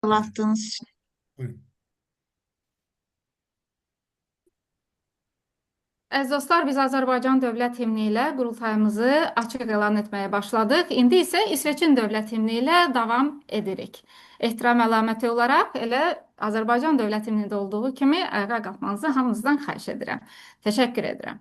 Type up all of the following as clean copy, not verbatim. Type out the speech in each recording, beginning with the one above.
xatırlatdığınız için. Buyurun. Əziz dostlar, biz Azərbaycan dövlət himni ilə qurultayımızı açıq elan etməyə başladıq. İndi isə İsveçin dövlət himni ilə davam edirik. Ehtiram əlaməti olaraq elə Azərbaycan dövlət himnində olduğu kimi ayağa qalxmanızı hamınızdan xahiş edirəm. Təşəkkür edirəm.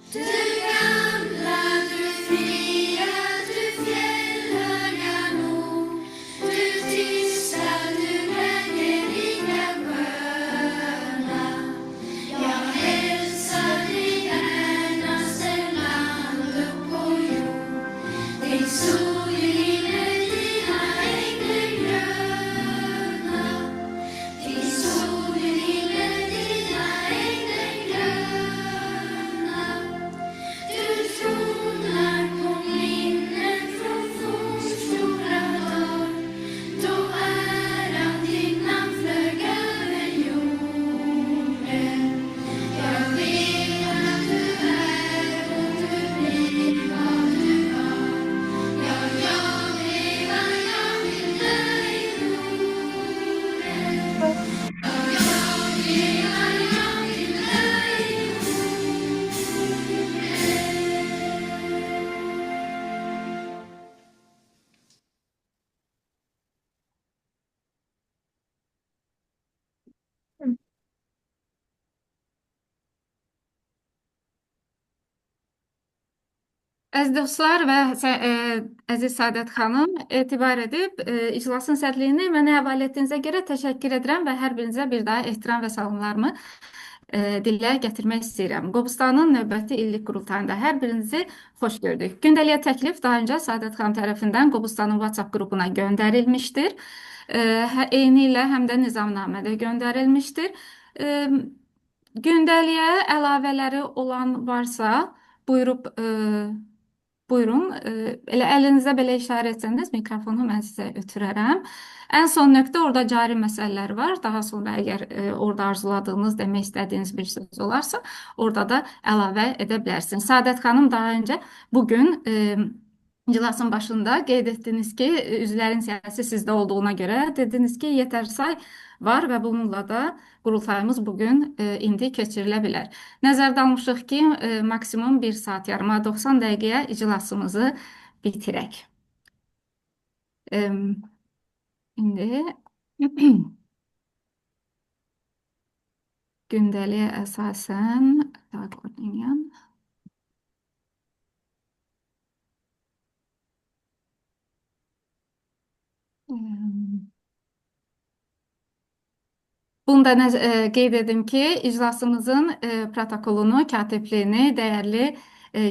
Du gamla, du fria, du fjällhöga nord, du tysta, du glädjerika sköna. Jag hälsar dig gärnaste land upp på jord, din sol i himlen, dina ängder gröna. Din sol i himlen, dina ängder gröna. Du tronar på minnen från fornstora dagar, då äran ditt namn flög över jorden. Jag vet att du är och du blir vad du var. Ja, jag leva, jag vill dö i Norden. Ja, jag leva, jag vill dö i Əziz dostlar və əziz Səadət xanım, etibar edib iclasın sədrliyini mənə həvalə etdiyinizə görə təşəkkür edirəm və hər birinizə bir daha ehtiram və salamlarımı dilə gətirmək istəyirəm. Qobustanın növbəti illik qurultayında hər birinizi xoş gördük. Gündəliyə təklif daha öncə Səadət xanım tərəfindən Qobustanın WhatsApp qrupuna göndərilmişdir. Eyni ilə həm də nizamnamədə göndərilmişdir. Gündəliyə əlavələri olan varsa, buyurub buyurun. Elə əlinizə belə işarə etsəniz mikrofonu mən sizə ötürərəm. Ən son nöqtə orada cari məsələlər var. Daha sonra əgər orada arzuladığınız, demək istədiyiniz bir söz olarsa, orada da əlavə edə bilərsiniz. Səadət xanım daha öncə bugün iclasın başında qeyd etdiniz ki, üzvlərin siyasi sizdə olduğuna görə dediniz ki, yetər say var və bununla da qurultayımız bugün indi keçirilə bilər. Nəzərdə almışıq ki, maksimum 1 saat yarıma 90 dəqiqəyə iclasımızı bitirək. İndi gündəliyə əsasən bunu da qeyd edim ki, iclasımızın protokolunu, katibliyini dəyərli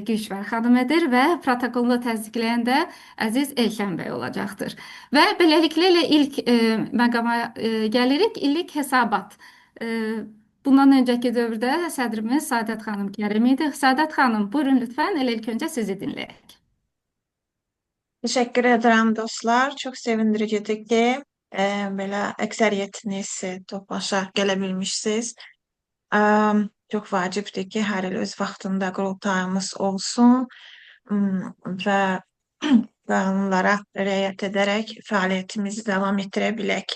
Gülşvər xanım edir və protokolunu təsdiqləyən də əziz Elkən bəy olacaqdır. Və beləliklə elə ilk məqama gəlirik, illik hesabat. Bundan öncəki dövrdə sədrimiz Səadət xanım Kərim idi. Səadət xanım, buyurun lütfən, elə ilk öncə sizi dinləyək. Teşekkür ederim dostlar. Çok sevindiricidir ki belə əksəriyyətiniz toplaşa gələ bilmişsiniz. Çok vacibdir ki hər il öz vaxtında qurultayımız olsun və qanunlara riayət edərək fəaliyyətimizi davam etdirə bilək.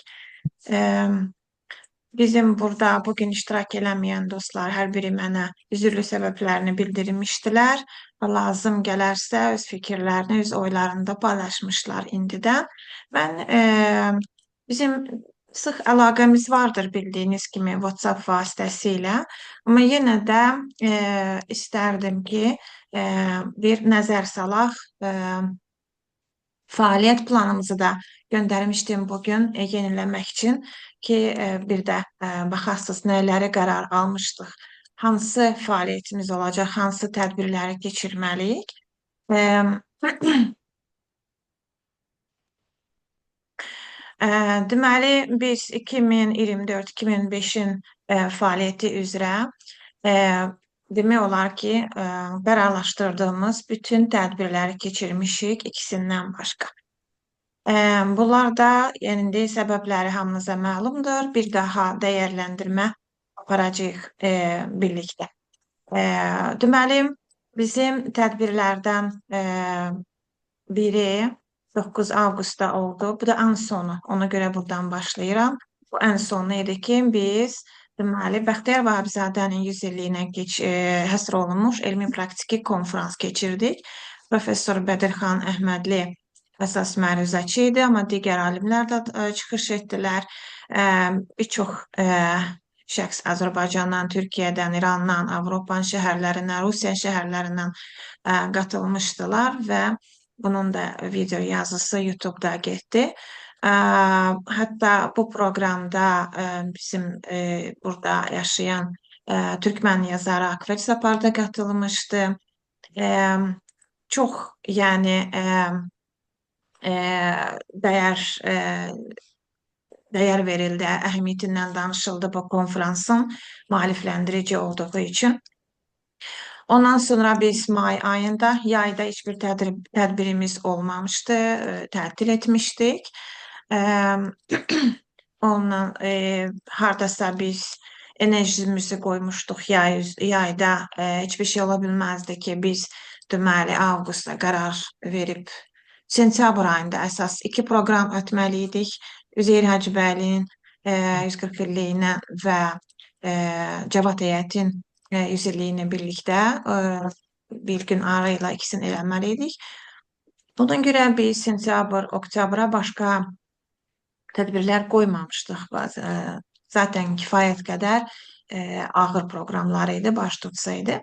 Bizim burada bugün iştirak eləməyən dostlar hər biri mənə üzürlü səbəblərini bildirmişdilər və lazım gələrsə öz fikirlərini, öz oylarını da paylaşmışlar indidən. Bizim sıx əlaqəmiz vardır bildiyiniz kimi WhatsApp vasitəsilə, amma yenə də istərdim ki, bir nəzər salaq. Fəaliyyət planımızı da göndərmişdim bugün yeniləmək üçün ki, bir də baxasınız nələri qərar almışdıq, hansı fəaliyyətimiz olacaq, hansı tədbirləri keçirməliyik. Deməli, biz 2024-2025-in fəaliyyəti üzrə demək olar ki, qərarlaşdırdığımız bütün tədbirləri keçirmişik ikisindən başqa. Bunlar da indi səbəbləri hamınıza məlumdur. Bir daha dəyərləndirmə aparacağıq birlikdə. Deməli, bizim tədbirlərdən biri 9 avqustda oldu. Bu da ən sonu. Ona görə buradan başlayıram. Bu ən sonu idi ki, biz deməli Bəxtiyar Vahabzadənin 100 illiyinə həsr olunmuş elmi praktiki konfrans keçirdik. Professor Bədirxan Əhmədli əsas məruzəçi idi, amma digər alimlər də çıxış etdilər. Bir çox şəxs Azərbaycandan, Türkiyədən, İrandan, Avropanın şəhərlərindən, Rusiya şəhərlərindən qatılmışdılar və bunun da video yazısı YouTube'da getdi. Hətta bu proqramda bizim burada yaşayan Türkmen yazarı Akvel Sapar da qatılmışdı. Çox yəni dəyər verildi, əhəmiyyətindən danışıldı bu konferansın maarifləndirici olduğu üçün. Ondan sonra biz may ayında, yayda heç bir tədbirimiz olmamışdı, tətil etmişdik. Ondan hardasa biz enerjimizi qoymuşduq yayda, heç bir şey ola bilməzdi ki, biz deməli avqustda qərar verib sentyabr ayında əsas 2 proqram ötməli idik. Üzeyir Hacıbəylinin 140 illiyinə və Cavad Həyətin 100 illiyinə birlikdə bir gün arayla ikisini eləməliydik. Bundan görə biz sentyabr, oktyabra başqa tədbirlər qoymamışdıq. Zaten kifayət qədər ağır proqramlar idi, baş tutsaydı.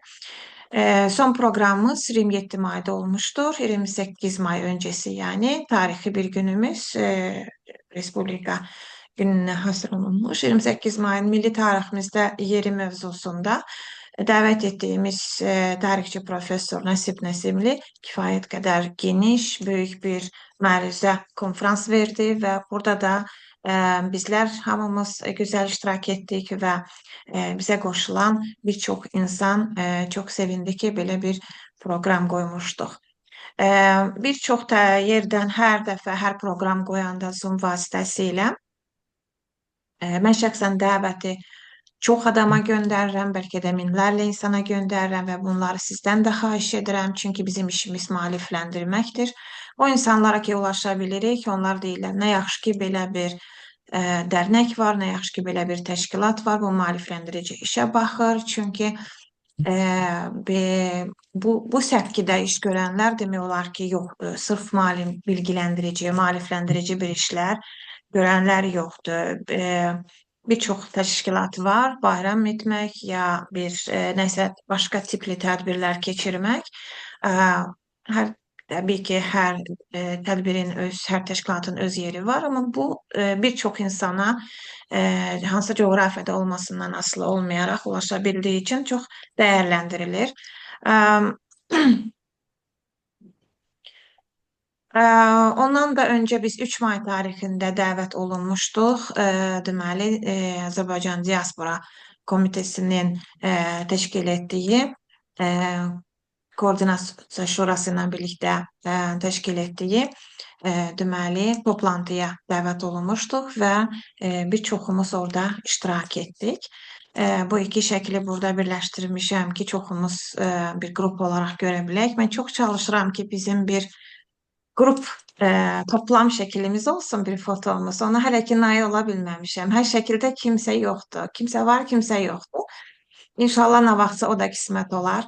Son proqramımız 27 mayda olmuşdur. 28 may öncəsi, yəni tarixi bir günümüz Respublika gününə həsr olunmuş. 28 mayın milli tariximizdə yeri mövzusunda dəvət etdiyimiz tarixçi professor Nəsib Nəsimli kifayət qədər geniş, böyük bir məruzə konfrans verdi və burada da bizlər hamımız gözəl iştirak etdik və bizə qoşulan bir çox insan çox sevindi ki, belə bir proqram qoymuşduq. Bir çox da yerdən hər dəfə hər proqram qoyanda Zoom vasitəsilə mən şəxsən dəvəti çox adama göndərirəm, bəlkə də minlərlə insana göndərirəm və bunları sizdən də xahiş edirəm, çünki bizim işimiz maarifləndirməkdir. O insanlara ki, ulaşa bilirik, onlar deyirlər, nə yaxşı ki, belə bir dərnək var, nə yaxşı ki, belə bir təşkilat var, bu maarifləndirici işə baxır, çünki bu səpkidə iş görənlər demək olar ki, yoxdur. Sırf bilgiləndirici, maarifləndirici bir işlər görənlər yoxdur. Bir çox təşkilat var, bayram etmək ya bir nəsə başqa tipli tədbirlər keçirmək. Təbii ki, hər tədbirin hər təşkilatın öz yeri var, amma bu bir çox insana hansı coğrafiyada olmasından asılı olmayaraq ulaşa bildiyi üçün çox dəyərləndirilir. Ondan da öncə biz 3 may tarixində dəvət olunmuşduq. Deməli, Azərbaycan Diaspora Komitəsinin təşkil etdiyi Koordinasiya Şurası ilə birlikdə təşkil etdiyi deməli toplantıya dəvət olunmuşduq və bir çoxumuz orada iştirak etdik. Bu iki şəkli burada birləşdirmişəm ki, çoxumuz bir qrup olaraq görə bilək. Mən çox çalışıram ki, bizim bir qrup toplam şəklimiz olsun, bir fotomuz. Ona hələ ki nail ola bilməmişəm. Hər şəkildə kimsə yoxdur. Kimsə var, kimsə yoxdur. İnşallah nə vaxtsa o da qismət olar.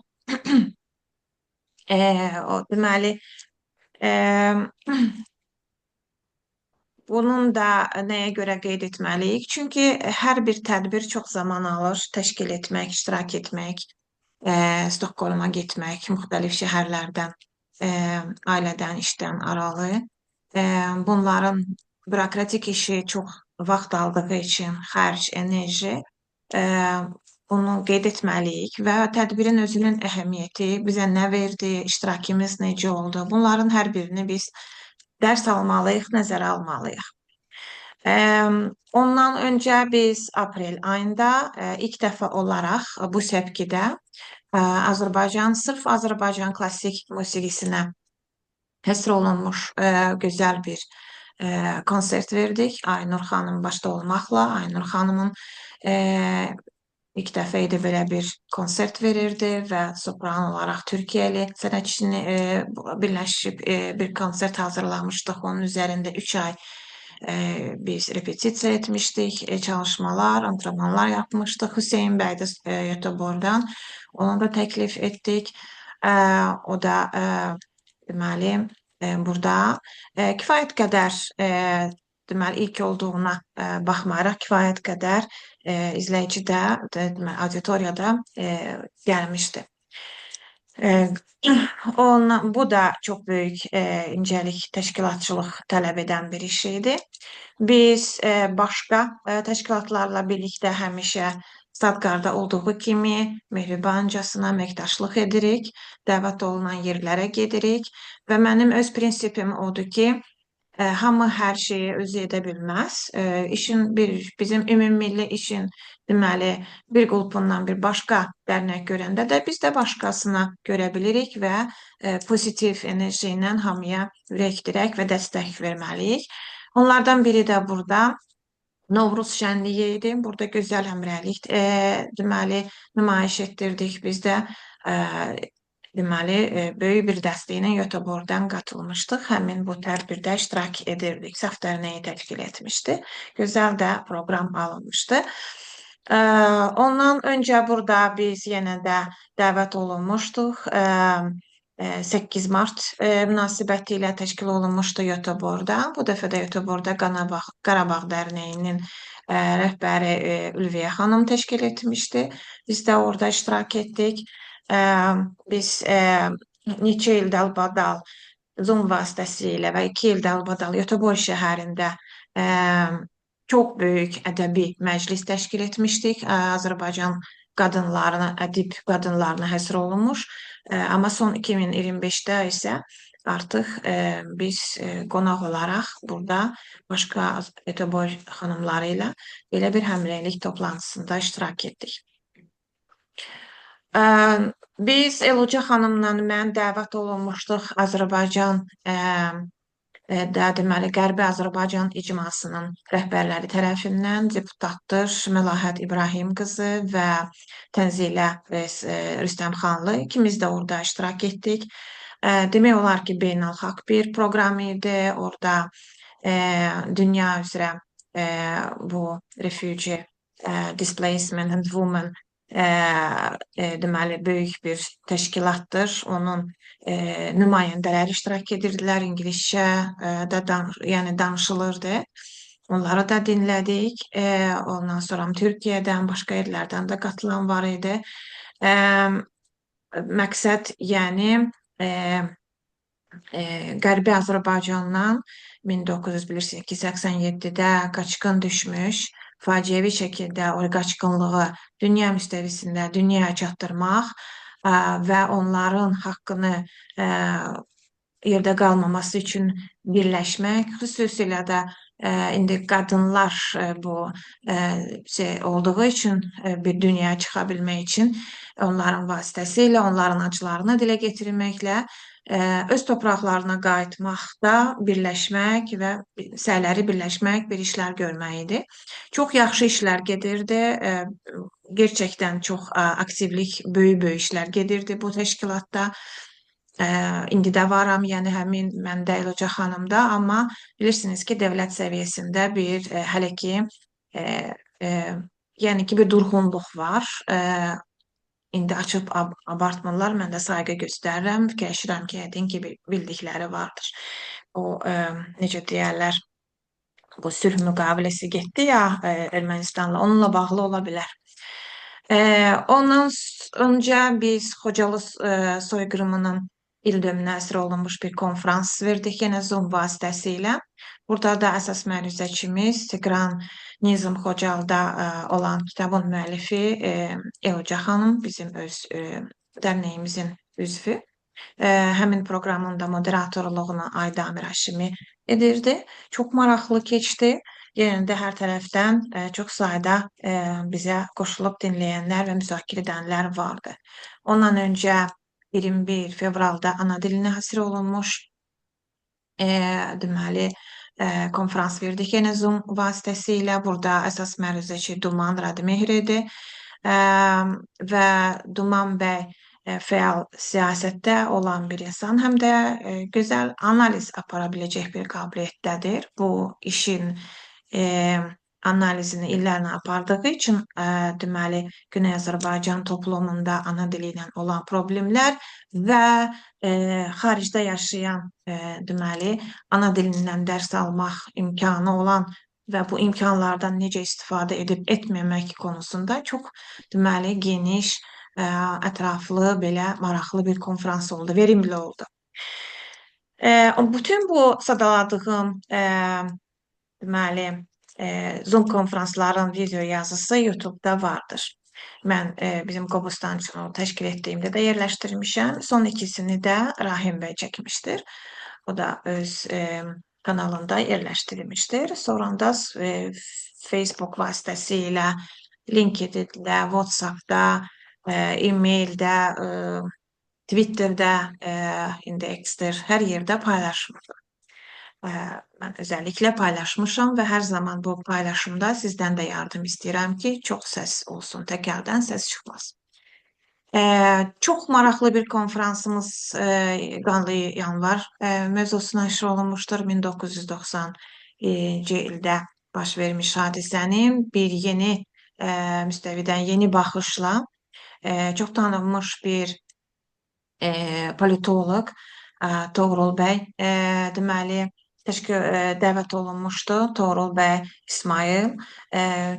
Deməli, bunun da nəyə görə qeyd etməliyik? Çünki hər bir tədbir çox zaman alır, təşkil etmək, iştirak etmək, Stockholma getmək, müxtəlif şəhərlərdən, ailədən, işdən aralı. Bunların bürokratik işi çox vaxt aldığı üçün xərc, enerji, bunu qeyd etməliyik və tədbirin özünün əhəmiyyəti, bizə nə verdi, iştirakımız necə oldu, bunların hər birini biz dərs almalıyıq, nəzərə almalıyıq. Ondan öncə biz aprel ayında ilk dəfə olaraq bu səpkidə sırf Azərbaycan klassik musiqisinə həsr olunmuş gözəl bir konsert verdik. Aynur xanım başda olmaqla, Aynur xanımın ilk dəfə idi belə bir konsert verirdi və sopran olaraq Türkiyəli sənətçini birləşib bir konsert hazırlamışdıq. Onun üzərində 3 ay biz repetisiya etmişdik, çalışmalar, antrenmanlar yapmışdıq. Hüseyin bəy də Göteborgdan, onu da təklif etdik. O da deməli burada kifayət qədər deməli ilk olduğuna baxmayaraq kifayət qədər izləyici də deməli auditoriyada gəlmişdi. Bu da çox böyük incəlik, təşkilatçılıq tələb edən bir iş idi. Biz başqa təşkilatlarla birlikdə həmişə Stadqarda olduğu kimi mehribancasına əməkdaşlıq edirik, dəvət olunan yerlərə gedirik və mənim öz prinsipim odur ki, hamı hər şeyi özü edə bilməz. Bizim ümumilli işin deməli bir qrupundan bir başqa dərnək görəndə də biz də başqasına görə bilirik və pozitiv enerji ilə hamıya ürək dirək və dəstək verməliyik. Onlardan biri də burada Novruz şənliyi idi. Burada gözəl həmrəylik deməli nümayiş etdirdik. Biz də deməli böyük bir dəstə ilə Göteborgdan qatılmışdıq. Həmin bu tədbirdə iştirak edirdik. Saf dərnəyi təşkil etmişdi. Gözəl də proqram alınmışdı. Ondan öncə burada biz yenə də dəvət olunmuşduq. 8 Mart münasibəti ilə təşkil olunmuşdu Göteborgda. Bu dəfə də Göteborgda Qarabağ Dərnəyinin rəhbəri Ülviyə xanım təşkil etmişdi. Biz də orada iştirak etdik. Biz neçə il dalbadal Zoom vasitəsilə və 2 il dalbadal Göteborg şəhərində çox böyük ədəbi məclis təşkil etmişdik. Azərbaycan qadınlarına, ədib qadınlarına həsr olunmuş. Amma son 2025-də isə artıq biz qonaq olaraq burada başqa Göteborg xanımları ilə belə bir həmrəylik toplantısında iştirak etdik. Biz Eluca xanımla mən dəvət olunmuşduq Azərbaycan deməli Qərbi Azərbaycan icmasının rəhbərləri tərəfindən deputatdır Məlahət İbrahim qızı və Tənzilə Rüstəmxanlı. İkimiz də orada iştirak etdik. Demək olar ki, beynəlxalq bir proqram idi. Orada dünya üzrə bu refugee displacement and women deməli böyük bir təşkilatdır. Onun nümayəndələri iştirak edirdilər, ingiliscə də yəni danışılırdı. Onları da dinlədik. Ondan sonra Türkiyədən, başqa yerlərdən də qatılan var idi. Məqsəd yəni Qərbi Azərbaycandan 1987-də qaçqın düşmüş, faciəvi şəkildə o qaçqınlığı dünya müstəvisində dünyaya çatdırmaq və onların haqqını yerdə qalmaması üçün birləşmək, xüsusilə də indi qadınlar bu olduğu üçün bir dünyaya çıxa bilmək üçün onların vasitəsilə, onların acılarını dilə gətirməklə öz torpaqlarına qayıtmaqda birləşmək və səyləri birləşmək, bir işlər görmək idi. Çox yaxşı işlər gedirdi. Gerçəkdən çox aktivlik, böyük işlər gedirdi bu təşkilatda. İndi də varam, yəni həmin məndə Eluca xanımda, amma bilirsiniz ki, dövlət səviyyəsində bir hələ ki, yəni ki, bir durğunluq var. İndi açıb abartmırlar, mən də sayğı göstərirəm, fikirləşirəm ki, yəqin ki, bildikləri vardır. O, necə deyərlər, bu sülh müqaviləsi getdi ya Ermənistanla, onunla bağlı ola bilər. Ondan öncə biz Xocalı soyqırımının ildönümünə həsr olunmuş bir konfrans verdik yenə Zoom vasitəsilə. Burada da əsas məruzəçimiz Tiqran Nizam Xocalıda olan kitabın müəllifi Eluca xanım, bizim öz dərnəyimizin üzvü. Həmin proqramın da moderatorluğunu Ayda Amir Həşimi edirdi. Çox maraqlı keçdi. Yenə də hər tərəfdən çox sayda bizə qoşulub dinləyənlər və müzakirə edənlər vardı. Ondan öncə 21 fevralda ana dilinə həsr olunmuş deməli konfrans verdik yenə Zoom vasitəsilə. Burada əsas məruzəçi Duman Radimehir idi. və Duman bəy fəal siyasətdə olan bir insan, həm də gözəl analiz apara biləcək bir qabiliyyətdədir. Bu işin e, analizini illərlə apardığı üçün deməli Güney Azərbaycan toplumunda ana dili ilə olan problemlər və xaricdə yaşayan deməli ana dilindən dərs almaq imkanı olan və bu imkanlardan necə istifadə edib etməmək konusunda çox deməli geniş, ətraflı, belə maraqlı bir konfrans oldu, verimli oldu. Bütün bu sadaladığım deməli Zoom konferansların video yazısı YouTube'da vardır. Mən bizim Qobustan üçün o təşkil etdiyimdə də yerləşdirmişəm. Son ikisini də Rahim bəy çəkmişdir. O da öz kanalında yerləşdirilmişdir. Sonra da Facebook vasitəsilə, LinkedIn-də, WhatsApp-da, e-maildə, Twitter'də, indi X-dir, hər yerdə paylaşmışam. Mən özəlliklə paylaşmışam və hər zaman bu paylaşımda sizdən də yardım istəyirəm ki, çox səs olsun, tək əldən səs çıxmaz. Çox maraqlı bir konferansımız Qanlı Yanvar mövzusuna nəşr olunmuşdur. 1990-cı ildə baş vermiş hadisənin bir yeni müstəvidən yeni baxışla çox tanınmış bir politoloq Toğrul bəy deməli dəvət olunmuşdu. Toğrul bəy İsmail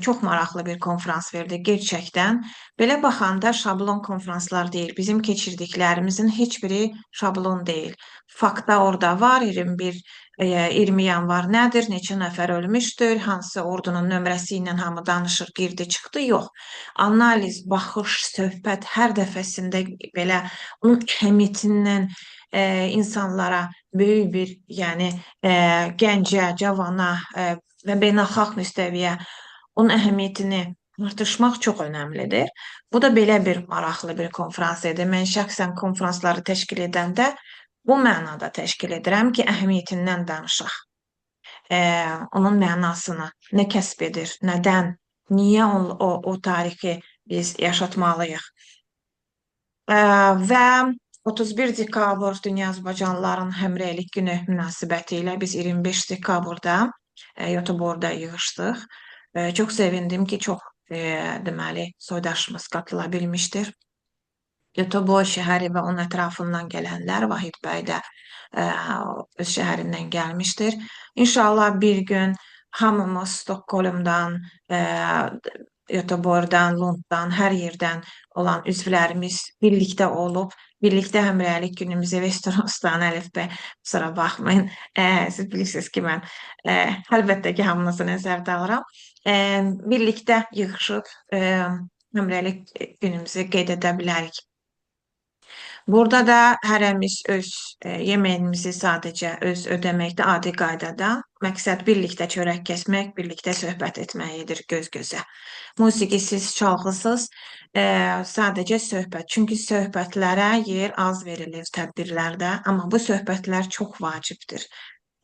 çox maraqlı bir konferans verdi gerçəkdən. Belə baxanda şablon konferanslar deyil. Bizim keçirdiklərimizin heç biri şablon deyil. Fakta orada var. 20 yanvar nədir? Neçə nəfər ölmüşdür? Hansı ordunun nömrəsi ilə hamı danışır, girdi, çıxdı? Yox. Analiz, baxış, söhbət hər dəfəsində belə onun əhəmiyyətindən insanlara böyük bir, yəni gəncə, cavana və beynəlxalq müstəviyə onun əhəmiyyətini artırmaq çox önəmlidir. Bu da belə bir maraqlı bir konferans idi. Mən şəxsən konferansları təşkil edəndə bu mənada təşkil edirəm ki, əhəmiyyətindən danışaq. Onun mənasını nə kəsb edir, nədən, niyə o tarixi biz yaşatmalıyıq. Və 31 dekabr Dünya Azərbaycanlıların Həmrəylik günü münasibəti ilə biz 25 dekabrda Yotoborda yığışdıq. Çox sevindim ki, çox deməli soydaşımız qatıla bilmişdir. Yotobor şəhəri və onun ətrafından gələnlər, Vahid bəy də öz şəhərindən gəlmişdir. İnşallah bir gün hamımız Stockholmdan, Yotobordan, Lunddan, hər yerdən olan üzvlərimiz birlikdə olub, birlikdə həmrəylik günümüzü Westeros-dan Əlif bəy, kusura baxmayın. Siz bilirsiniz ki, mən əlbəttə ki, hamınızı nəzərdə alıram. Birlikdə yığışıb həmrəylik günümüzü qeyd edə bilərik. Burada da hərəmiz öz yeməyimizi sadəcə öz ödəməkdə adi qaydada. Məqsəd birlikdə çörək kəsmək, birlikdə söhbət etməyidir göz-gözə. Musiqisiz, çalğısız, sadəcə söhbət. Çünki söhbətlərə yer az verilir tədbirlərdə, amma bu söhbətlər çox vacibdir.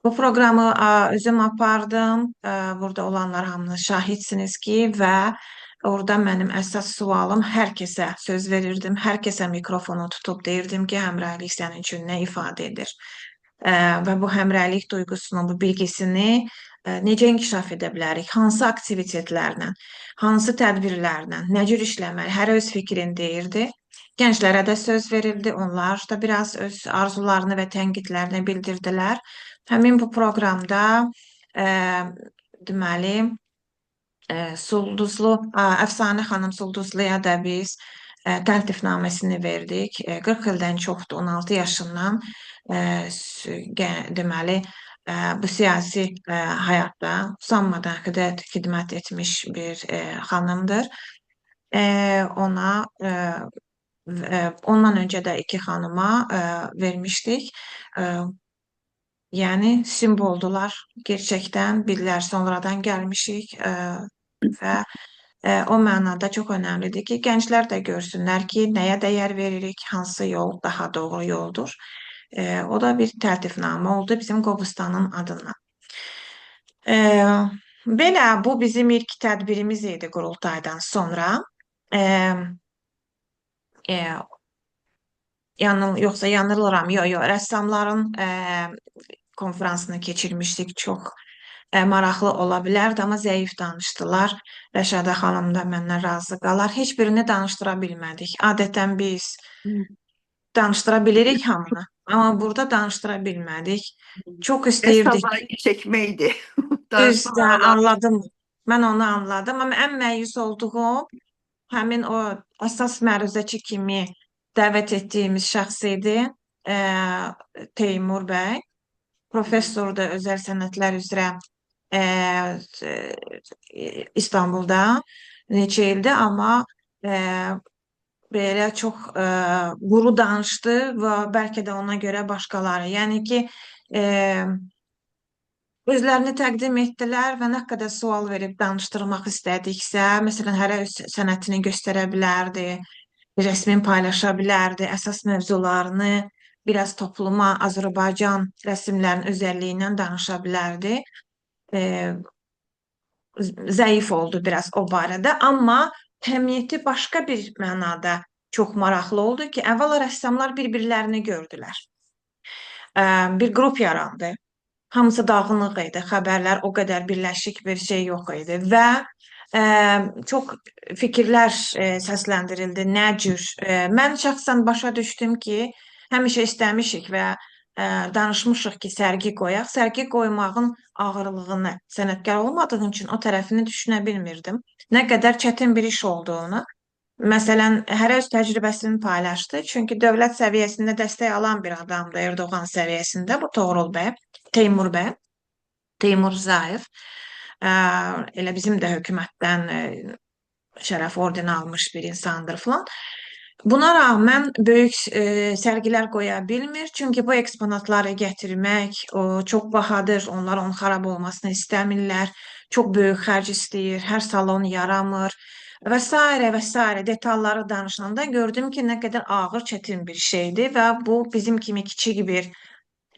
Bu proqramı özüm apardım. Burada olanlar hamınız şahidsiniz ki, və orada mənim əsas sualım hər kəsə söz verirdim, hər kəsə mikrofonu tutub deyirdim ki, həmrəylik sənin üçün nə ifadə edir? Və bu həmrəylik duyğusunu, bu bilgisini necə inkişaf edə bilərik? Hansı aktivitetlərlə, hansı tədbirlərlə, nə cür işləməli? Hər öz fikrini deyirdi. Gənclərə də söz verildi. Onlar da biraz öz arzularını və tənqidlərini bildirdilər. Həmin bu proqramda deməli Sulduzlu, Əfsanə xanım Sulduzluya da biz təltifnaməsini verdik. 40 ildən çoxdur, 16 yaşından deməli bu siyasi həyatda usanmadan xidmət etmiş bir xanımdır. Ondan öncə də 2 xanıma vermişdik. Yəni simvoldular gerçəkdən, bilirlər sonradan gəlmişik və o mənada çox önəmlidir ki, gənclər də görsünlər ki, nəyə dəyər veririk, hansı yol daha doğru yoldur. O da bir təltifnamə oldu bizim Qobustanın adına. Belə, bu bizim ilk tədbirimiz idi qurultaydan sonra. e, e, yoxsa yanılıram, yox, rəssamların konfransını keçirmişdik. Çox maraqlı ola bilərdi, amma zəif danışdılar. Rəşadə xanım da məndən razı qalar. Heç birini danışdıra bilmədik. Adətən biz danışdıra bilirik hamını, amma burada danışdıra bilmədik. Çox istəyirdik. Hesabı çekmeydi. Düzdür, anladım. Mən onu anladım, amma ən məyus olduğum həmin o əsas məruzəçi kimi dəvət etdiyimiz şəxs idi. Teymur bəy, professordur özəl sənətlər üzrə İstanbulda neçə ildir, amma belə çox quru danışdı və bəlkə də ona görə başqaları. Yəni ki, özlərini təqdim etdilər və nə qədər sual verib danışdırmaq istədiksə, məsələn, hərə öz sənətini göstərə bilərdi, rəsmin paylaşa bilərdi, əsas mövzularını, biraz topluma Azərbaycan rəsmlərinin özəlliyindən danışa bilərdi. Zəif oldu biraz o barədə, amma təmiyyəti başqa bir mənada çox maraqlı oldu ki, əvvəla rəssamlar bir-birlərini gördülər. Bir qrup yarandı. Hamısı dağınıq idi, xəbərlər o qədər birləşik bir şey yox idi və çox fikirlər səsləndirildi, nə cür. Mən şəxsən başa düşdüm ki, həmişə istəmişik və danışmışıq ki, sərgi qoyaq. Sərgi qoymağın ağırlığını, sənətkar olmadığım üçün o tərəfini düşünə bilmirdim. Nə qədər çətin bir iş olduğunu. Məsələn, hərə öz təcrübəsini paylaşdı. Çünki dövlət səviyyəsində dəstək alan bir adamdır, Erdoğan səviyyəsində. Bu Toğrul bəy, Teymur bəy, Teymur Zayev. Elə bizim də hökumətdən şərəf ordeni almış bir insandır falan. Buna rağmen böyük sərgilər qoya bilmir. Çünki bu eksponatları gətirmək çox bahadır. Onlar onun xarab olmasını istəmirlər. Çox böyük xərc istəyir. Hər salon yaramır. Və s. və s. detalları danışanda gördüm ki, nə qədər ağır, çətin bir şeydir və bu bizim kimi kiçik bir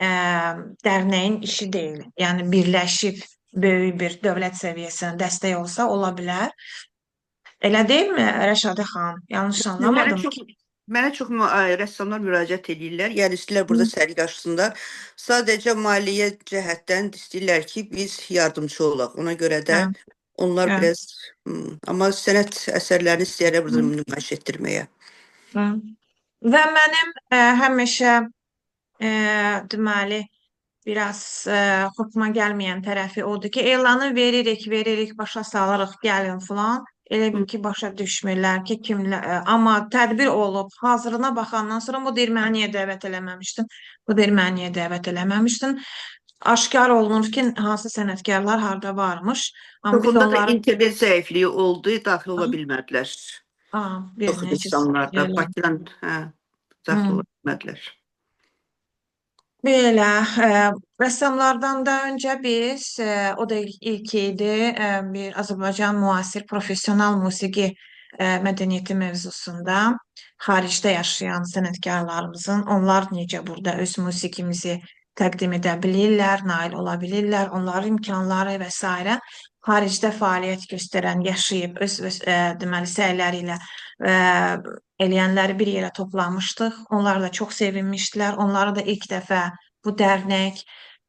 dərnəyin işi deyil. Yəni birləşib böyük bir dövlət səviyyəsinə dəstək olsa ola bilər. Elə deyilmi Rəşadə xanım? Yanlış anlamadım. Mənə çox rəssamlar müraciət edirlər. Yəni istəyirlər burada sərgi açsınlar. Sadəcə maliyyə cəhətdən istəyirlər ki, biz yardımcı olaq. Ona görə də onlar biraz amma sənət əsərlərini istəyirlər burada nümayiş etdirməyə. Və mənim həmişə deməli biraz xoşuma gəlməyən tərəfi odur ki, elanı veririk, başa salırıq, gəlin falan. Elə bil ki, başa düşmürlər ki, kimlər. Amma tədbir olub, hazırına baxandan sonra bu deyir, məni niyə dəvət eləməmişdin, bu deyir, məni niyə dəvət eləməmişdin. Aşkar olunur ki, hansı sənətkarlar harada varmış. Toxunda da internet zəifliyi oldu, daxil ola bilmədilər. Çox insanlar da Bakıdan daxil ola bilmədilər. Belə, rəssamlardan da öncə biz, o da ilk idi, bir Azərbaycan müasir profesional musiqi mədəniyyəti mövzusunda xaricdə yaşayan sənətkarlarımızın, onlar necə burada öz musiqimizi təqdim edə bilirlər, nail ola bilirlər, onların imkanları və s. xaricdə fəaliyyət göstərən, yaşayıb, öz deməli səyləri ilə eləyənləri bir yerə toplamışdıq. Onlar da çox sevinmişdilər. Onları da ilk dəfə bu dərnək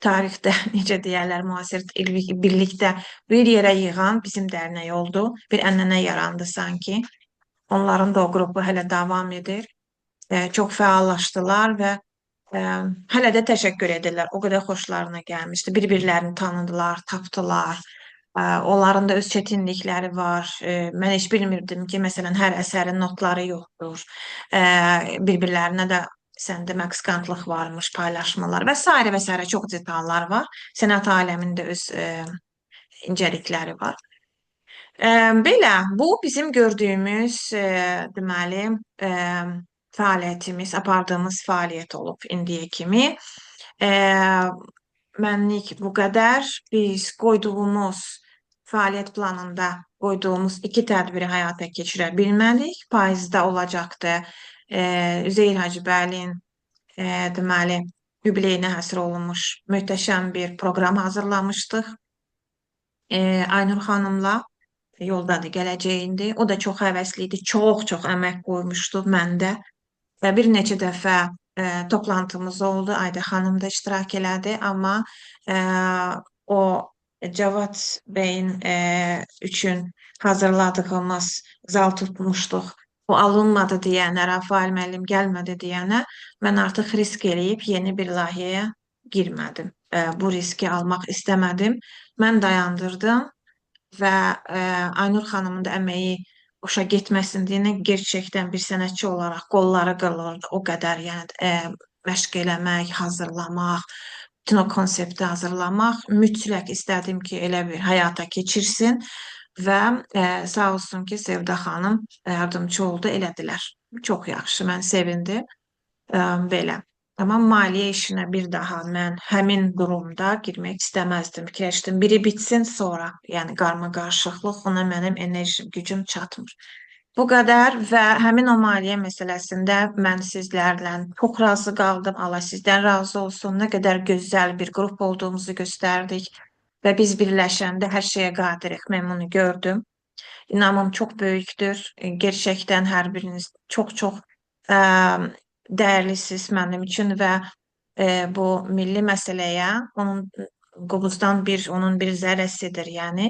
tarixdə, necə deyərlər, müasir birlikdə bir yerə yığan bizim dərnək oldu. Bir ənənə yarandı sanki. Onların da o qrupu hələ davam edir. Çox fəallaşdılar və hələ də təşəkkür edirlər. O qədər xoşlarına gəlmişdi. Bir-birlərini tanıdılar, tapdılar. Onların da öz çətinlikləri var. Mən heç bilmirdim ki, məsələn, hər əsərin notları yoxdur. Bir-birlərinə də sən demək qısqantlıq varmış, paylaşmalar və s. çox detallar var. Sənət aləmində öz incəlikləri var. Belə, bu bizim gördüyümüz deməli fəaliyyətimiz, apardığımız fəaliyyət olub indiyə kimi. Mənlik bu qədər. Biz qoyduğumuz fəaliyyət planında qoyduğumuz 2 tədbiri həyata keçirə bilmədik. Payızda olacaqdı. Üzeyir Hacıbəylinin deməli yubileyinə həsr olunmuş möhtəşəm bir proqram hazırlamışdıq Aynur xanımla. yoldadır, gələcəyindi. O da çox həvəsli idi, çox əmək qoymuşdu məndə. Və bir neçə dəfə toplantımız oldu. Ayda xanım da iştirak elədi, amma e, o Cavad bəyin üçün hazırladığımız zal tutmuşduq. O alınmadı deyənə, Rafael müəllim gəlmədi deyənə mən artıq risk eləyib yeni bir layihəyə girmədim. Bu riski almaq istəmədim. Mən dayandırdım və Aynur xanımın da əməyi boşa getməsin deyə gerçəkdən bir sənətçi olaraq qolları qırılırdı. O qədər, yəni məşq eləmək, hazırlamaq, bütün o konsepti hazırlamaq mütləq istədim ki, elə bir həyata keçirsin və sağ olsun ki, Sevda xanım yardımcı oldu, elədilər. Çox yaxşı, mən sevindim. Belə. Amma maliyyə işinə bir daha mən həmin durumda girmək istəməzdim. Fikirləşdim, biri bitsin sonra, yəni qarma-qarışıqlıq, ona mənim enerjim, gücüm çatmır. Bu qədər və həmin o maliyyə məsələsində mən sizlərlə çox razı qaldım. Allah sizdən razı olsun. Nə qədər gözəl bir qrup olduğumuzu göstərdik və biz birləşəndə hər şeyə qadirik. Mən bunu gördüm. İnamım çox böyükdür. Gerçəkdən hər biriniz çox ə, dəyərlisiniz mənim üçün və bu milli məsələyə onun Qobuzdan onun bir zərrəsidir. Yəni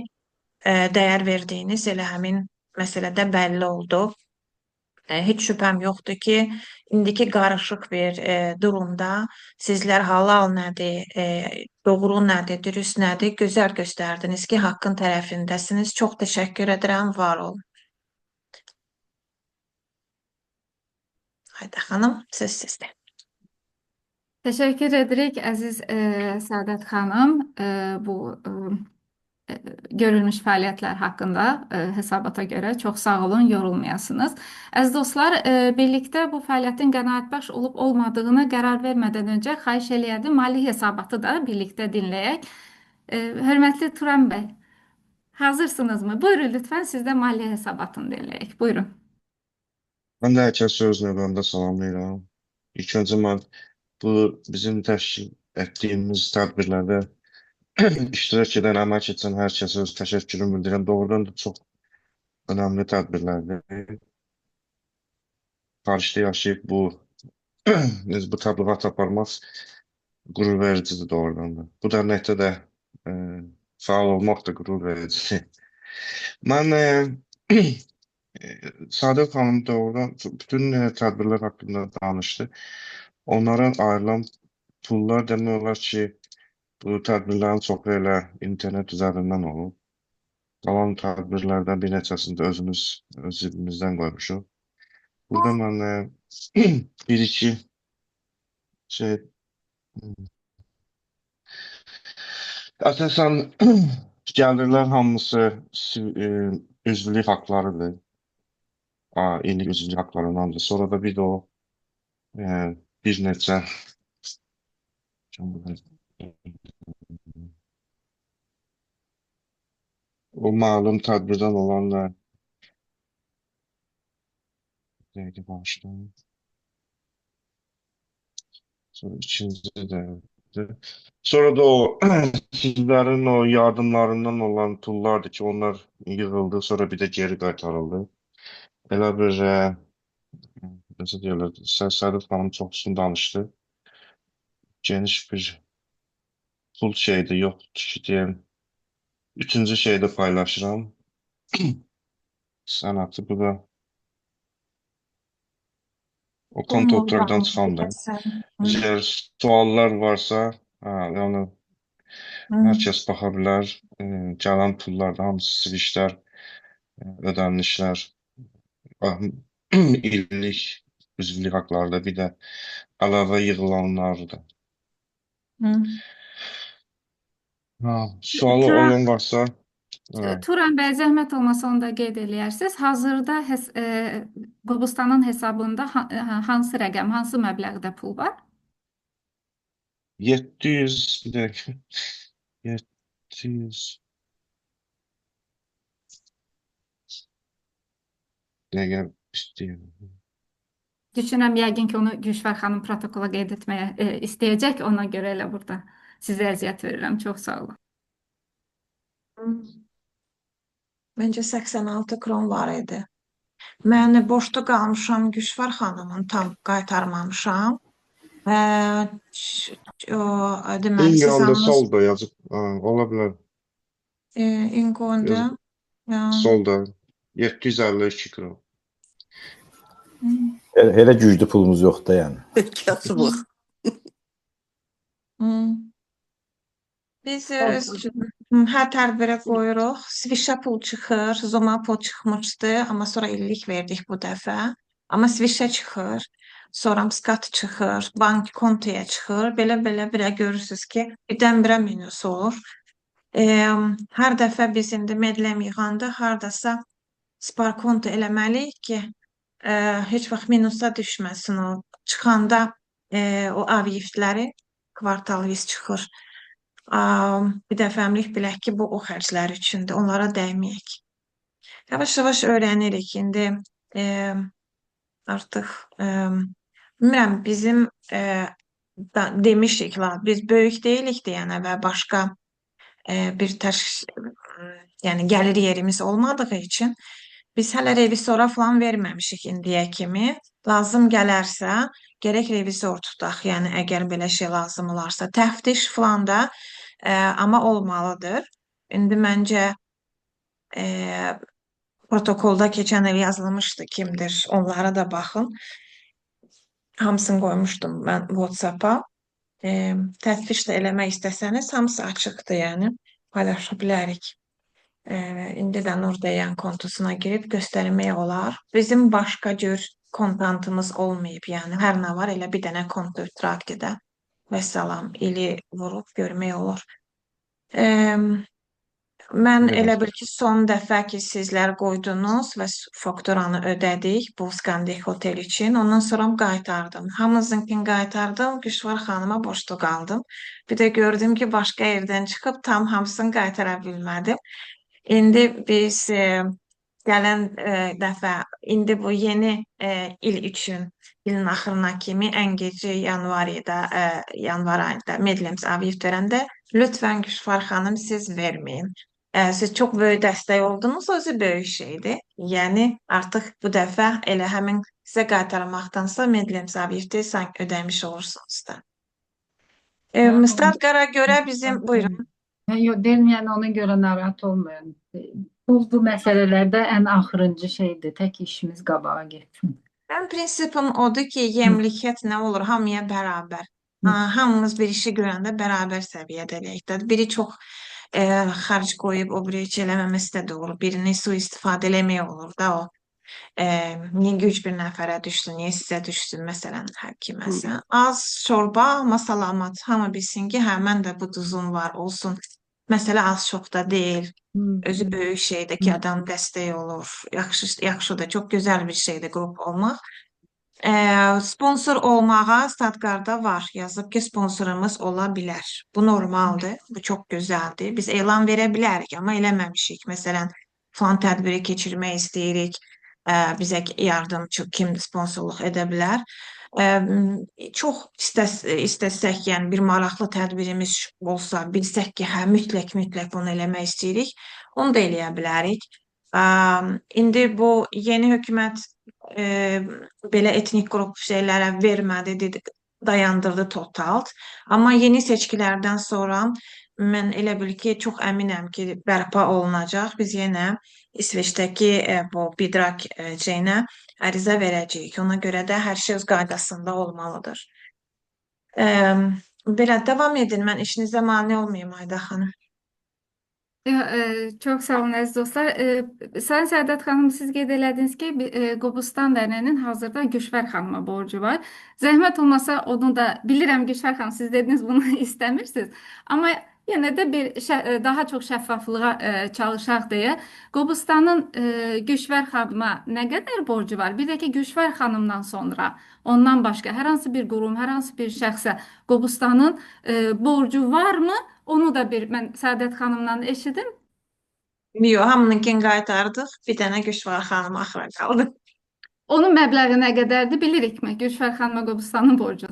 dəyər verdiyiniz elə həmin məsələdə bəlli oldu. Heç şübhəm yoxdur ki, indiki qarışıq bir durumda sizlər halal nədir, doğru nədir, dürüst nədir, gözəl göstərdiniz ki, haqqın tərəfindəsiniz. Çox təşəkkür edirəm, var olun. Hayda xanım, söz sizdə. Təşəkkür edirik əziz Səadət xanım bu görülmüş fəaliyyətlər haqqında hesabata görə çox sağ olun, yorulmayasınız. Əziz dostlar, birlikdə bu fəaliyyətin qənaətbəxş olub olmadığını qərar vermədən öncə xahiş eləyərdim, mali hesabatı da birlikdə dinləyək. Hörmətli Turan bəy, hazırsınızmı? Buyurun lütfen sizdə maliyyə hesabatını dinləyək. Buyurun. Ben de herkes söz növbəmdə salamlayıram. İlk öncə mən bu bizim təşkil etdiyimiz tədbirlərdə iştirak edən, əmək etsən hər kəsə öz təşəkkürümü bildirirəm. Doğrudan da çox önəmli tədbirlərdir. Parisdə yaşayıb bu təbliğat aparmaq qürur vericidir doğrudan da. Bu dərnəkdə də faal olmaq da qürur verici. Mən Saadət xanım doğrudan bütün tədbirlər haqqında danışdı. Onlara ayrılan pullar demək olar ki, bu tədbirlərin çoxu elə internet üzərindən olub. Qalan tədbirlərdən bir neçəsində öz cibimizdən qoymuşuq. Burada mən bir-iki şey əsasən gəlirlər hamısı üzvlük haqlarıdır. İllik üzvlük haqlarındandır. Sonra da bir də o bir neçə o malum tədbirdən olanlar neydi başlayın. Sonra ikinci də sonra da o sizlərin o yardımlarından olan pullardır ki, onlar yığıldı, sonra bir də geri qaytarıldı. Elə bir necə deyirlər, Səadət xanım çoxsunu danışdı. Geniş bir pul şeydir, yoxdur ki, deyəm. Üçüncü şeydə paylaşıram. Sənəti bu da o konto oturaqdan çıxandır. Əgər suallar varsa, yəni hər kəs baxa bilər. Gələn pullarda hamısı switchlər, ödənilişlər, illik üzvlük haqları da bir də əlavə yığılanlar da. Sualı olan varsa Turan bəy, zəhmət olmasa onu da qeyd eləyərsiniz. Hazırda Qobustanın hesabında hansı rəqəm, hansı məbləğdə pul var? 700 bir dakika 700 dəqiqə istəyirəm. Düşünürəm yəqin ki, onu Gülşvər xanım protokola qeyd etməyə istəyəcək. Ona görə elə burada sizə əziyyət verirəm. Çox sağ olun. Məncə 86 kron var idi. Mən boşda qalmışam, Güşvar xanımın tam qaytarmamışam. O, deməli, İyi siz anda hamınız solda yazıb. Ha, ola bilər. İnkonda. Yazıb solda 752 kron. Elə güclü pulumuz yoxdur da yəni. Kasıblıq. Biz hər tədbirə qoyuruq. Swişə pul çıxır, Zoma pul çıxmışdı, amma sonra illik verdik bu dəfə. Amma Swişə çıxır, sonra Mskat çıxır, bank kontoya çıxır. Belə görürsünüz ki, birdən-birə minus olur. Hər dəfə biz indi medlem yığanda hardasa spar konto eləməliyik ki, heç vaxt minusa düşməsin o. Çıxanda o aviyiftləri kvartal viz çıxır. Bir dəfəmlik bilək ki, bu o xərclər üçündür. Onlara dəyməyək. Yavaş-yavaş öyrənirik. İndi artıq bilmirəm, bizim demişik la, biz böyük deyilik deyənə və başqa bir yəni gəlir yerimiz olmadığı üçün biz hələ revizora falan verməmişik indiyə kimi. Lazım gələrsə, gərək revizor tutaq. Yəni əgər belə şey lazım olarsa, təftiş falan da amma olmalıdır. İndi məncə protokolda keçən il yazılmışdı kimdir. Onlara da baxın. Hamısını qoymuşdum mən WhatsApp-a. Təftiş də eləmək istəsəniz, hamısı açıqdır, yəni paylaşa bilərik. İndi də Nurdayan kontosuna girib göstərmək olar. Bizim başqa cür kontantımız olmayıb, yəni hər nə var elə bir dənə konto traktədə və salam ili vurub görmək olur. Mən elə bil ki, son dəfə ki, sizlər qoydunuz və fakturanı ödədik bu Skandik Hotel üçün. Ondan sonra qaytardım. Hamınızınkini qaytardım, Güşvar xanıma boşda qaldım. Bir də gördüm ki, başqa yerdən çıxıb tam hamısını qaytara bilmədim. İndi biz gələn dəfə, indi bu yeni il üçün, ilin axırına kimi ən gec yanvar ayında Medlems aviv verəndə lütfən Güşvar xanım siz verməyin. Siz çox böyük dəstək oldunuz, özü böyük şeydir. Yəni artıq bu dəfə elə həmin sizə qaytarmaqdansa Medlems avivdə sanki ödəmiş olursunuz da. Mıstratqara görə bizim, buyurun. Yox, deyilməyən ona görə narahat olmayın. Bu məsələlərdə ən axırıncı şeydir. Tək işimiz qabağa getsin. Mən prinsipim odur ki, yemlikiyyət nə olur? Hamıya bərabər. Hamımız bir işi görəndə bərabər səviyyədə eləyik. Biri çox xərc qoyub o biri heç eləməməsi də olur. Birini sui-istifadə eləmək olur da o. Niyə güc bir nəfərə düşsün, niyə sizə düşsün, məsələn, hər kiməsə. Az şorba, amma salamat. Hamı bilsin ki, hə, mən də bu duzum var, olsun. Məsələ az çox da deyil. Özü böyük şeydir ki, adam dəstək olur. Yaxşıdır, çox gözəl bir şeydir qrup olmaq. Sponsor olmağa Statqarda var. Yazıb ki, sponsorumuz ola bilər. Bu normaldır, bu çox gözəldir. Biz elan verə bilərik, amma eləməmişik. Məsələn, falan tədbiri keçirmək istəyirik. Bizə yardımcı kim sponsorluq edə bilər. Çox istəsək, yəni bir maraqlı tədbirimiz olsa, bilsək ki, hə, mütləq bunu eləmək istəyirik, onu da eləyə bilərik. İndi bu yeni hökumət belə etnik qrup şeylərə vermədi, dedi, dayandırdı total. Amma yeni seçkilərdən sonra mən elə bil ki, çox əminəm ki, bərpa olunacaq. Biz yenə İsveçdəki bu bidrak şeyinə ərizə verəcəyik. Ona görə də hər şey öz qaydasında olmalıdır. Belə davam edin, mən işinizə mane olmayayım Ayda xanım. Çox sağ olun əziz dostlar. Sayın Səadət xanım, siz qeyd elədiniz ki, Qobustan dərnəyinin hazırda Güşvər xanıma borcu var. Zəhmət olmasa onu da bilirəm, Güşvər xanım, siz dediniz bunu istəmirsiniz. Amma yenə də daha çox şəffaflığa çalışaq deyə Qobustanın Güşvər xanıma nə qədər borcu var? Bir də ki, Güşvər xanımdan sonra ondan başqa hər hansı bir qurum, hər hansı bir şəxsə Qobustanın borcu varmı? Onu da mən Səadət xanımdan eşidim. Yox, hamınınkini qaytardıq. Bir dənə Güşvar xanım axıra qaldı. Onun məbləği nə qədərdir bilirikmi? Güşvər xanıma Qobustanın borcu.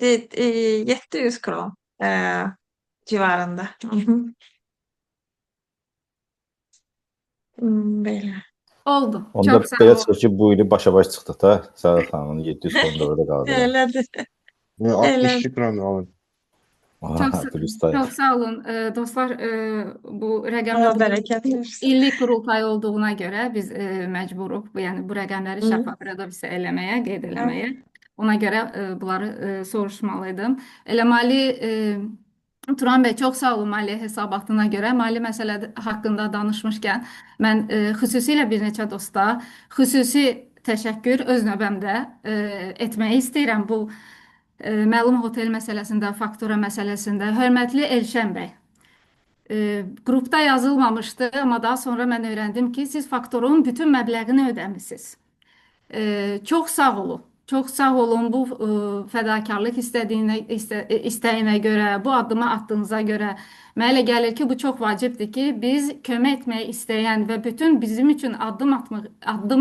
700 kron civarında. Belə. Oldu. Onda Çox sağ belə ol. çıxır ki, bu ili başa-baş çıxdıq da Səadət xanımın 700 kronda belə qaldı. Elədir. Elə. 62 kron alın. Çox, Plus da. çox sağ olun dostlar. Bu rəqəmlər Allah bugün bərəkət versin. illik qurultay olduğuna görə biz məcburuq yəni bu rəqəmləri Hı. şəffaf redaksiya eləməyə, qeyd eləməyə. Ona görə bunları soruşmalıydım. Elə Mali Turan bəy, çox sağ olun maliyyə hesabatına görə. Mali məsələ haqqında danışmışkən mən xüsusilə bir neçə dosta xüsusi təşəkkür öz növbəmdə etmək istəyirəm bu məlum hotel məsələsində, faktura məsələsində. Hörmətli Elşən bəy, qrupda yazılmamışdı, amma daha sonra mən öyrəndim ki, siz faktorun bütün məbləğini ödəmisiniz. Çox sağ olun. Çox sağ olun bu fədakarlıq istəyinə görə, bu addımı attığınıza görə. Mənə elə gəlir ki, bu çox vacibdir ki, biz kömək etmək istəyən və bütün bizim üçün addım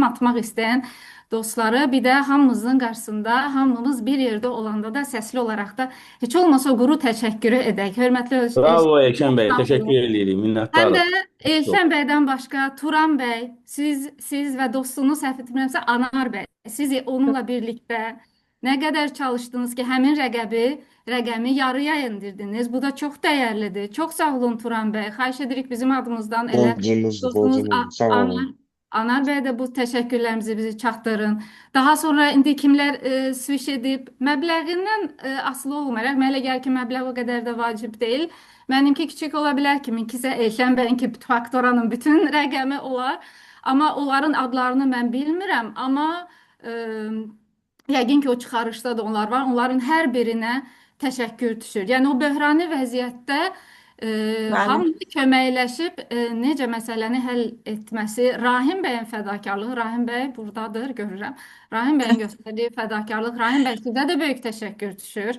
atmaq istəyən dostları bir də hamımızın qarşısında, hamımız bir yerdə olanda da səsli olaraq da heç olmasa quru təşəkkürü edək. Hörmətli Bravo Elşən bəy, sağ olun. təşəkkür edirik, Həm minnətdarıq. də Elşən bəydən başqa Turan bəy, siz və dostunuz səhv etmirəmsə Anar bəy, siz onunla birlikdə nə qədər çalışdınız ki, həmin rəqəmi yarıya endirdiniz. Bu da çox dəyərlidir. Çox sağ olun Turan bəy. Xahiş edirik bizim adımızdan elə Borcumuzdur, dostunuz borcumuz. Sağ olun. Anar bəy də bu təşəkkürlərimizi bizi çatdırın. Daha sonra indi kimlər switch edib məbləğindən asılı olmayaraq, mənə elə gəlir ki, məbləğ o qədər də vacib deyil. Mənimki kiçik ola bilər, kiminki isə Elşən bəyinki faktoranın bütün rəqəmi olar. Amma onların adlarını mən bilmirəm. Amma yəqin ki, o çıxarışda da onlar var. Onların hər birinə təşəkkür düşür. Yəni o böhrani vəziyyətdə hamı köməkləşib necə məsələni həll etməsi, Rahim bəyin fədakarlığı, Rahim bəy buradadır, görürəm. Rahim bəyin göstərdiyi fədakarlıq, Rahim bəy sizə də böyük təşəkkür düşür.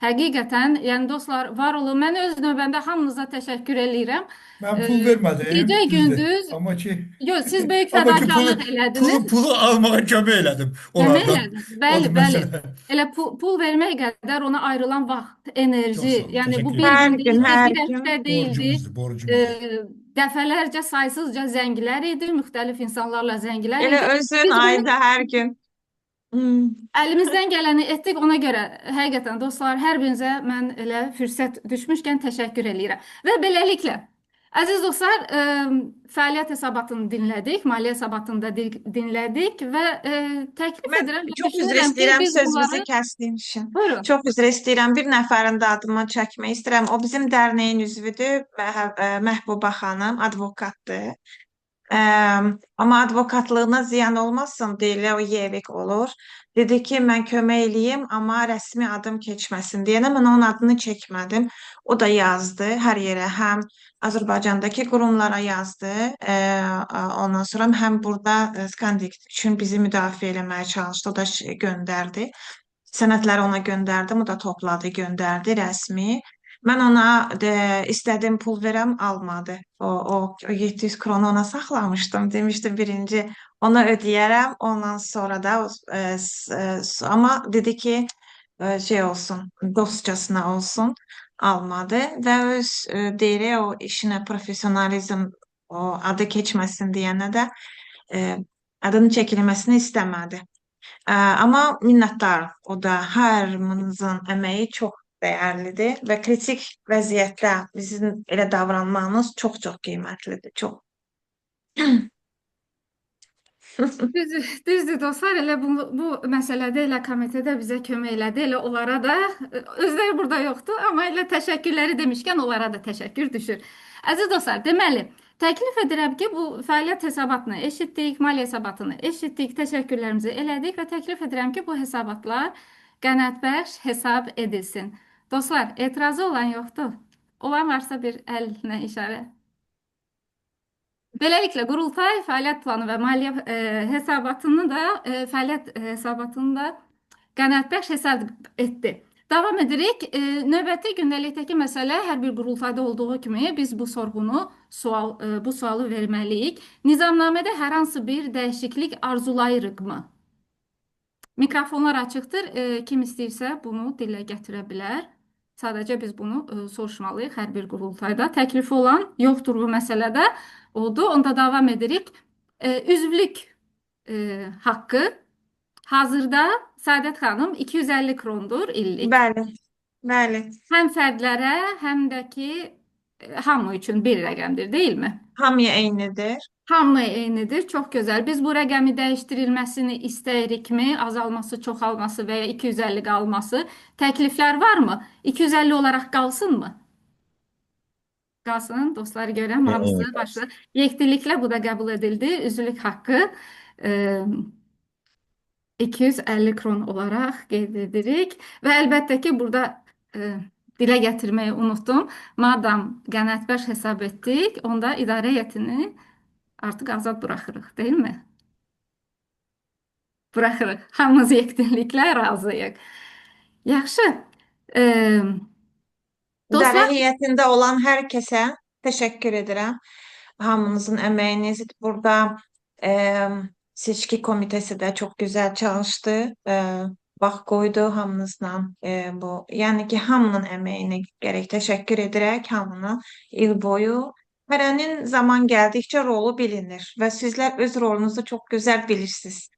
Həqiqətən, yəni dostlar, var olun. Mən öz növbəmdə hamınıza təşəkkür eləyirəm. Ben pul vermedim. Gecə düzdür. gündüz, Ama ki yox, siz böyük ama ki fədakarlıq elədiniz. pulu almaya kömək elədim Kömək onlardan. elədiniz. Bəli, Odur bəli. məsələ. Elə pul vermək qədər ona ayrılan vaxt, enerji, Çox sağ olun, yəni bu təşəkkür bir ederim. gün deyildi, Hər bir gün həftə değildi. Borcumuzdur. Dəfələrcə saysızca zənglər idi, müxtəlif insanlarla zənglər Elə idi. özün Biz bunu ayda hər gün. əlimizdən gələni etdik. Ona görə həqiqətən dostlar, hər birinizə mən elə fürsət düşmüşkən təşəkkür eləyirəm. Və beləliklə, əziz dostlar, fəaliyyət hesabatını dinlədik, maliyyə hesabatını da dinlədik və təklif Mən edirəm və çox üzr düşünürəm ki, istəyirəm biz sözünüzü bunları... kəsdiyim üçün. Buyurun. Çox üzr istəyirəm. Bir nəfərin də adını çəkmək istəyirəm. O bizim dərnəyin üzvüdür. Məhbuba xanım, advokatdır. Amma advokatlığına ziyan olmasın deyə o yevik olur. Dedi ki, mən kömək eləyim, amma rəsmi adım keçməsin deyənə mən onun adını çəkmədim. O da yazdı hər yerə, həm Azərbaycandakı qurumlara yazdı. Ondan sonra həm burada Skandik üçün bizi müdafiə eləməyə çalışdı. O da göndərdi. Sənədləri ona göndərdim, o da topladı, göndərdi rəsmi. Mən ona istədim pul verəm, almadı. O 700 kronu ona saxlamışdım. Demişdim birinci ona ödəyərəm, ondan sonra da amma dedi ki şey olsun, dostcasına olsun, almadı və öz deyir o işinə profesionalizm o adı keçməsin deyənə də adının çəkilməsini istəmədi. Amma minnətdaram. O da hər birinizin əməyi çox dəyərlidir və kritik vəziyyətdə bizim elə davranmağınız çox-çox qiymətlidir. Çox. Düzdür dostlar, elə bu məsələdə elə komitədə bizə kömək elədi, elə onlara da özləri burada yoxdur, amma elə təşəkkürləri demişkən onlara da təşəkkür düşür. Əziz dostlar, deməli, təklif edirəm ki, bu fəaliyyət hesabatını eşitdik, maliyyə hesabatını eşitdik, təşəkkürlərimizi elədik və təklif edirəm ki, bu hesabatlar qənaətbəxş hesab edilsin. Dostlar, etirazı olan yoxdur. Olan varsa bir əllə işarə. Beləliklə, qurultay fəaliyyət planı və maliyyə hesabatını da fəaliyyət hesabatını da qənaətbəxş hesab etdi. Davam edirik. Növbəti gündəlikdəki məsələ hər bir qurultayda olduğu kimi biz bu sualı verməliyik. Nizamnamədə hər hansı bir dəyişiklik arzulayırıqmı? Mikrofonlar açıqdır. Kim istəyirsə bunu dilə gətirə bilər. Sadəcə biz bunu soruşmalıyıq hər bir qurultayda. Təklifi olan yoxdur bu məsələdə oldu. Onda davam edirik. Üzvlük haqqı hazırda Səadət xanım 250 krondur illik. Bəli, bəli. Həm fərdlərə, həm də ki hamı üçün bir rəqəmdir, deyilmi? Hamıya eynidir. Hamı eynidir. Çox gözəl. Biz bu rəqəmi dəyişdirilməsini istəyirikmi? Azalması, çoxalması və ya 250 qalması? Təkliflər varmı? 250 olaraq qalsınmı? Qalsın. Dostlar görəm hamısı Eyni başlı. Yekdiliklə bu da qəbul edildi. Üzvlük haqqı 250 kron olaraq qeyd edirik. Və əlbəttə ki, burada dilə gətirməyi unutdum. Madam qənaətbəxş hesab etdik, onda idarə heyətini artıq azad buraxırıq, deyilmi? Buraxırıq. Hamımız yekdilliklə razıyıq. Yaxşı. İdarə Dostlar, heyətində olan hər kəsə təşəkkür edirəm. Hamınızın əməyiniz burada seçki komitəsi də çox gözəl çalışdı. Vaxt qoydu hamınızla bu. Yəni ki, hamının əməyinə gərək təşəkkür edərək hamının il boyu. Hərənin zaman gəldikcə rolu bilinir və sizlər öz rolunuzu çox gözəl bilirsiniz.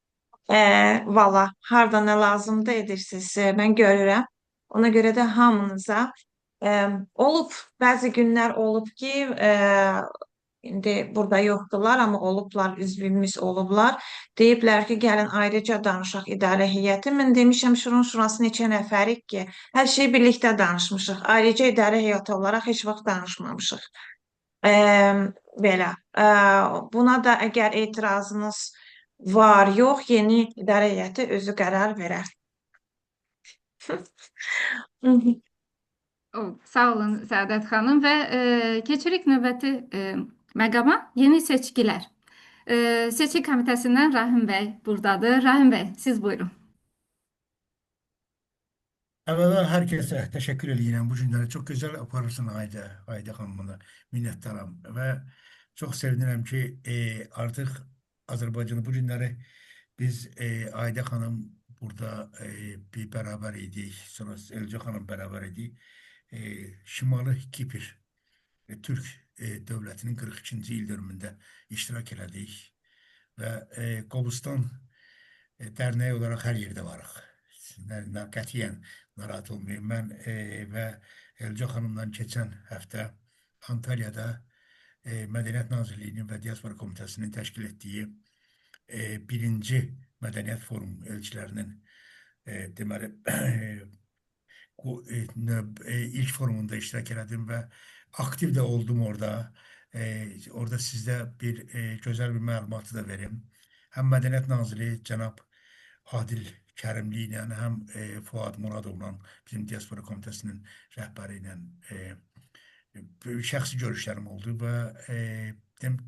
Valla, harda nə lazımdır edirsiniz. Mən görürəm. Ona görə də hamınıza olub, bəzi günlər olub ki, indi burada yoxdular, amma olublar, üzvümüz olublar. Deyiblər ki, gəlin ayrıca danışaq idarə heyəti. Mən demişəm, şurası neçə nəfərik ki, hər şeyi birlikdə danışmışıq. Ayrıca idarə heyəti olaraq heç vaxt danışmamışıq. Belə. Buna da əgər etirazınız var, yox, yeni idarə heyəti özü qərar verər. sağ olun Səadət xanım və keçirik növbəti məqama, yeni seçkilər. Seçki komitəsindən Rahim bəy buradadır. Rahim bəy, siz buyurun. Əvvəla hər kəsə təşəkkür edirəm. Bu günləri çox gözəl aparırsan Ayda xanımına minnətdaram və çox sevinirəm ki, artıq Azərbaycanı bu günləri biz Ayda xanım burada bir bərabər idik, sonra Elca xanım bərabər idik. Şimali Kipr Türk dövlətinin 42-ci il dönümündə iştirak elədik və Qobustan dərnəyi olaraq hər yerdə varıq. Qətiyyən narahat olmayın. Mən və Elca xanımla keçən həftə Antalyada Mədəniyyət Nazirliyinin və Diaspora Komitəsinin təşkil etdiyi birinci Mədəniyyət Forum elçilərinin deməli ilk forumunda iştirak elədim və aktiv də oldum orada. Orada sizdə bir gözəl bir məlumatı da verim. Həm Mədəniyyət Naziri cənab Adil Kərimli ilə, həm Fuad Muradovla, bizim Diaspora Komitəsinin rəhbəri ilə şəxsi görüşlərim oldu və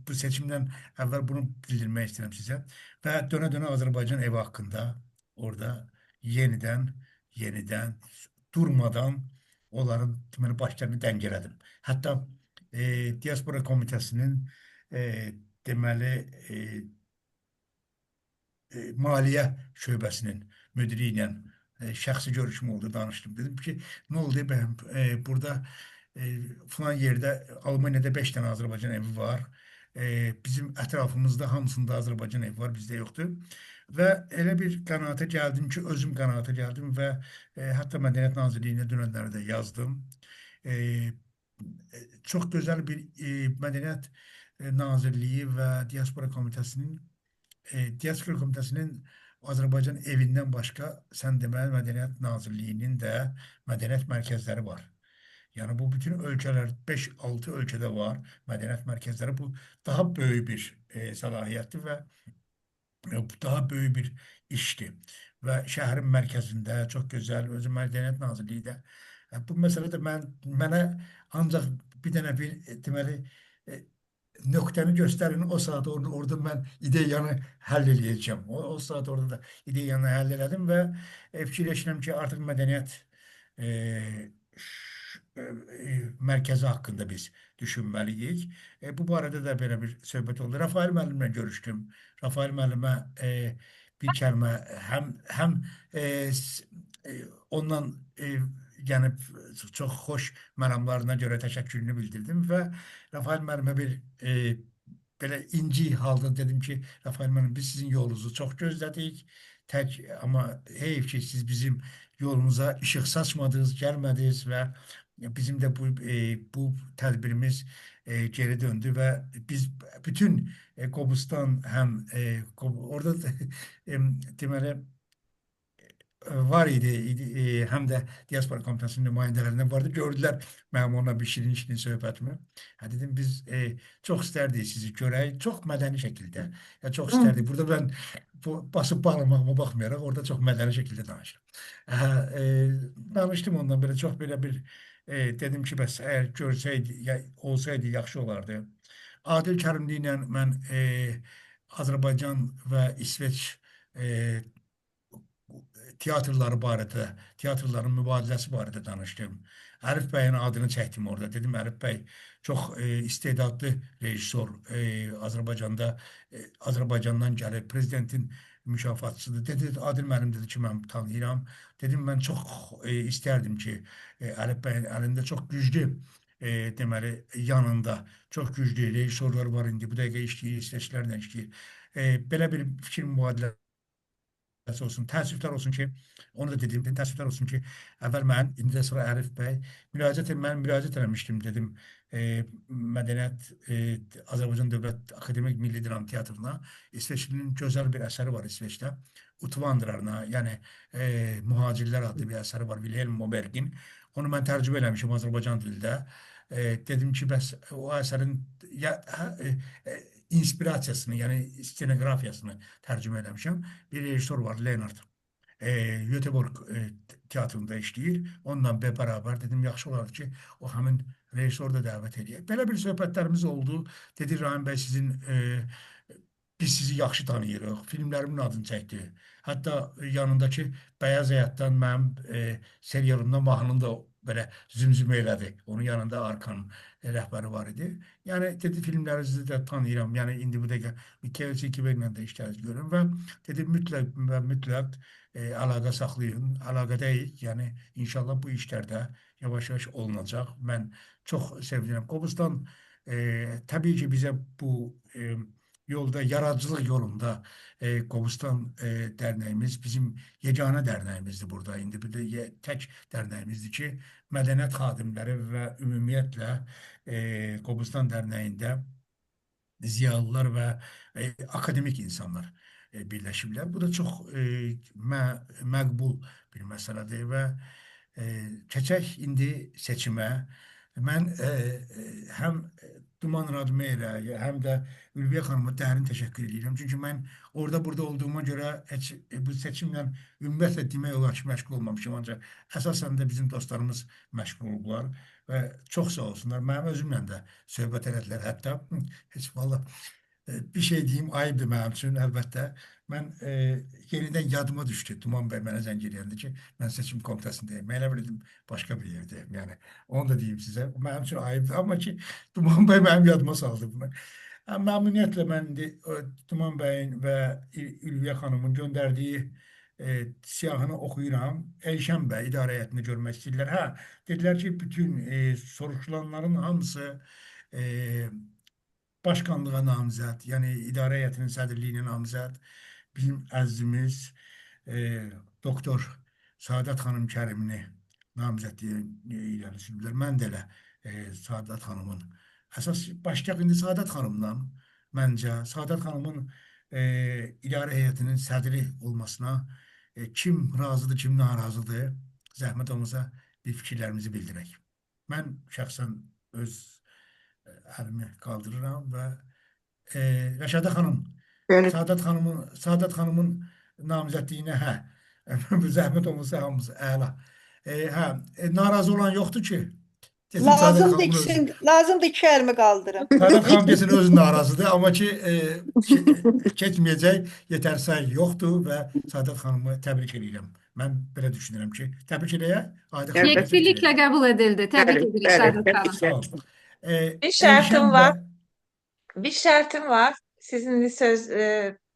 bu seçimdən əvvəl bunu bildirmək istəyirəm sizə və dönə-dönə Azərbaycan evi haqqında orada yenidən durmadan onların deməli başlarını dəngələdim. Hətta Diaspora Komitəsinin deməli maliyyə şöbəsinin müdiri ilə şəxsi görüşüm oldu, danışdım. Dedim ki, nə oldu? Burada falan yerdə Almaniyada 5 dənə Azərbaycan evi var. Bizim ətrafımızda hamısında Azərbaycan evi var, bizdə yoxdur. Və elə bir qənaətə gəldim ki, özüm qənaətə gəldim və hətta Mədəniyyət Nazirliyinə dönənlərə də yazdım. Çox gözəl bir Mədəniyyət Nazirliyi və Diaspora Komitəsinin Azərbaycan evindən başqa sən deməli Mədəniyyət Nazirliyinin də mədəniyyət mərkəzləri var. Yəni bu bütün ölkələr 5-6 ölkədə var mədəniyyət mərkəzləri. Bu daha böyük bir səlahiyyətdir və daha böyük bir işdir. Və şəhərin mərkəzində çox gözəl özü Mədəniyyət Nazirliyi də. Bu məsələdə mənə ancaq bir dənə bir deməli nöqtəni göstərin, o saat orada mən ideyanı həll edəcəm. O saat orada da ideyanı həll elədim və fikirləşirəm ki, artıq mədəniyyət mərkəzi haqqında biz düşünməliyik. Bu barədə də belə bir söhbət oldu. Rafael müəllimlə görüşdüm. Rafael müəllimə bir kəlmə həm ondan gəlib çox xoş məramlarına görə təşəkkürünü bildirdim və Rafael müəllimə bir belə inci halda dedim ki, Rafael müəllim, biz sizin yolunuzu çox gözlədik. Tək amma heyf ki, siz bizim yolumuza işıq saçmadınız, gəlmədiniz və bizim də bu tədbirimiz geri döndü və biz bütün Qobustan həm orada deməli var idi, həm də diaspora komitəsinin nümayəndələrindən vardı. Gördülər mənim onunla bir şirin söhbətimi. Dedim biz çox istərdik sizi görək, çox mədəni şəkildə. Ya çox istərdik. Burada mən basıb bağlamağıma baxmayaraq orada çox mədəni şəkildə danışdım. Danışdım ondan belə çox belə bir dedim ki, bəs əgər görsəydi, olsaydı yaxşı olardı. Adil Kərimli ilə mən Azərbaycan və İsveç tiyatrları barədə, tiyatrların mübadiləsi barədə danışdım. Ərif bəyin adını çəkdim orada. Dedim, Ərif bəy çox istedadlı rejissor, Azərbaycandan gəlib, prezidentin mükafatçıdır. Dedi, Adil müəllim dedi ki, mən tanıyıram. Dedim, mən çox istərdim ki, Ərif bəyin əlində çox güclü, deməli, yanında çox güclü rejissorlar var indi. Bu dəqiqə işləyir, İsveçlərlə işləyir. Belə bir fikir mübadiləsi olsun. Təəssüflər olsun ki, onu da dedim, təəssüflər olsun ki, əvvəl mən, indi də sonra Ərif bəy mən müraciət eləmişdim, dedim, Mədəniyyət Azərbaycan Dövlət Akademik Milli Dram Teatrına. İsveçlinin gözəl bir əsəri var İsveçdə. Utvandrarına, yəni Mühacirlər adlı bir əsəri var, Wilhelm Mobergin. Onu mən tərcümə eləmişim Azərbaycan dilində. Dedim ki, bəs o əsərin inspirasiyasını, yəni stenoqrafiyasını tərcümə eləmişəm. Bir rejissor var, Leonard. Göteborg teatrında işləyir. Onunla bərabər dedim, yaxşı olardı ki, o həmin rejissor da dəvət edək. Belə bir söhbətlərimiz oldu. Dedi, Rahim bəy, biz sizi yaxşı tanıyırıq. Filmlərimin adını çəkdi. Hətta yanındakı Bəyaz Həyatdan mənim serialımda mahnını da belə zümzümə elədi. Onun yanında Arkan rəhbəri var idi. Yəni, dedi, filmlərinizi də tanıyıram. Yəni, indi bu dəqiqə Mikhail Sikiverlə də işlərinizi görürüm və dedi, mütləq əlaqə saxlayın, əlaqədəyik. Yəni, inşallah bu işlərdə yavaş-yavaş olunacaq. Mən çox sevinirəm. Qobustan təbii ki, bizə bu yolda, yaradıcılıq yolunda Qobustan dərnəyimiz bizim yeganə dərnəyimizdir burada. İndi bir də tək dərnəyimizdir ki, mədəniyyət xadimləri və ümumiyyətlə Qobustan dərnəyində ziyalılar və akademik insanlar birləşiblər. Bu da çox məqbul bir məsələdir və keçək indi seçimə. Mən həm Duman Radmeylə, həm də Ülviyə xanıma dərin təşəkkür edirəm. Çünki mən orada-burada olduğuma görə bu seçimlə ümumiyyətlə demək olar ki, məşğul olmamışım. Ancaq əsasən də bizim dostlarımız məşğul oldular və çox sağ olsunlar. Mənim özümlə də söhbət elədilər. Hətta heç valla bir şey deyim, ayıbdır mənim üçün əlbəttə. Mən yenidən yadıma düşdü. Duman bəy mənə zəng eləyəndə ki, mən seçim komitəsindəyim. Mən elə bildim, başqa bir yerdəyim. Yəni, onu da deyim sizə. Mənim üçün ayıbdır. Amma ki, Duman bəy mənim yadıma saldı bunu. Məmnuniyyətlə mən Duman bəyin və Ülviyə xanımın göndərdiyi siyahını oxuyuram. Elşən bəy idarə heyətini görmək istəyirlər. Dedilər ki, bütün soruşulanların hamısı başkanlığa namizəd, yəni idarə heyətinin sədrliyinə namizəd. Bizim əzizimiz doktor Saadət xanım Kərimini namizədliyə irəli sürüblər. Mən də elə Saadət xanımın əsas başlayaq indi Saadət xanımdan məncə Saadət xanımın idarə heyətinin sədri olmasına kim razıdır, kim narazıdır, zəhmət olmasa bir fikirlərimizi bildirək. Mən şəxsən öz əlimi qaldırıram və Rəşadə xanım, Saadət xanımın namizədliyinə zəhmət olmasa hamımız əla. Narazı olan yoxdur ki, lazımdır ki, əlimi qaldırım. Saadət xanım desin özü narazıdır, amma ki, keçməyəcək yetərsay yoxdur və Saadət xanımı təbrik edirəm. Mən belə düşünürəm ki, təbrik edək. Yekdiliklə qəbul edildi. Təbrik edirik Saadət xanım. Bir şərtim var. Sizin söz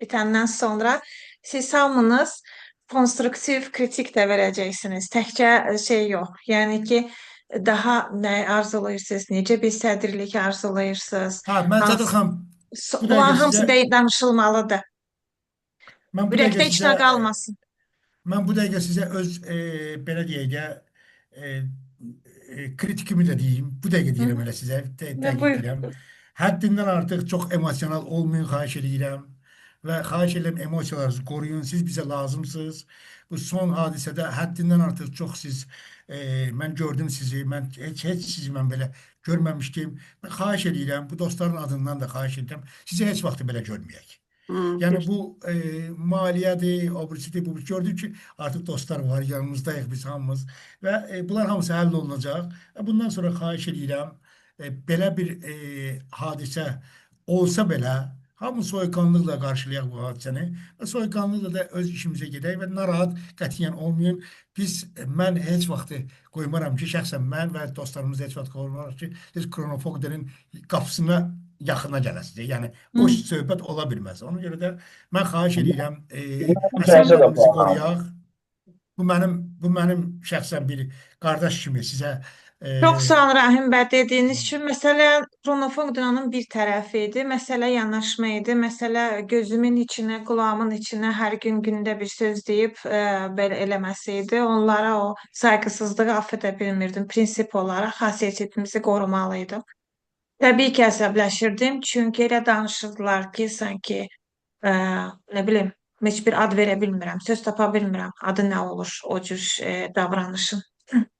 bitəndən sonra siz hamınız konstruktiv kritik də verəcəksiniz. Təkcə şey yox. Yəni ki, daha nə arzulayırsınız, necə bir sədrlik arzulayırsınız, Ha, mən Sədat hansı, xanım, bu bunların dəqiqə hamısı sizə danışılmalıdır. mən bu dəqiqə Ürəkdə heç sizə nə qalmasın. Mən bu dəqiqə sizə öz belə deyək də kritikimi də deyim. Bu dəqiqə Hı deyirəm -hı. elə sizə Və dəqiq buyur. deyirəm. Həddindən artıq çox emosional olmayın, xahiş edirəm. Və xahiş edirəm emosiyalarınızı qoruyun. Siz bizə lazımsınız. Bu son hadisədə həddindən artıq çox siz mən gördüm sizi. Mən heç sizi mən belə görməmişdim. Mən xahiş edirəm, bu dostların adından da xahiş edirəm. Sizi heç vaxt belə görməyək. Yani bu maliyedir, obrisidir, bu gördük ki artık dostlar var, yanımızdayıq biz hamımız ve bunlar hamısı həll olunacaq. Bundan sonra xahiş edirəm, belə bir hadisə olsa belə, hamı soyuqqanlıqla qarşılayaq bu hadisəni və soyuqqanlıqla da öz işimizə gedək və narahat qətiyyən olmayın. Mən heç vaxt qoymaram ki, şəxsən mən və dostlarımız heç vaxt qoymaram ki, siz Kronofogder'in qapısına yaxına gələsiniz. Yəni boş söhbət ola bilməz. Ona görə də mən xahiş edirəm, əsəblərimizi qoruyaq. Bu mənim şəxsən bir qardaş kimi sizə Çox sağ ol Rahim bəy dediyiniz üçün. Məsələ Kronofogdanın bir tərəfi idi. Məsələ yanaşma idi. Məsələ gözümün içinə, qulağımın içinə hər gün gündə bir söz deyib belə eləməsi idi. Onlara o saygısızlığı affı edə bilmirdim. Prinsip olaraq xasiyyətimizi qorumalıydım. Təbii ki, əsəbləşirdim. Çünki elə danışırdılar ki, sanki nə bilim, heç bir ad verə bilmirəm, söz tapa bilmirəm. Adı nə olur o cür davranışın.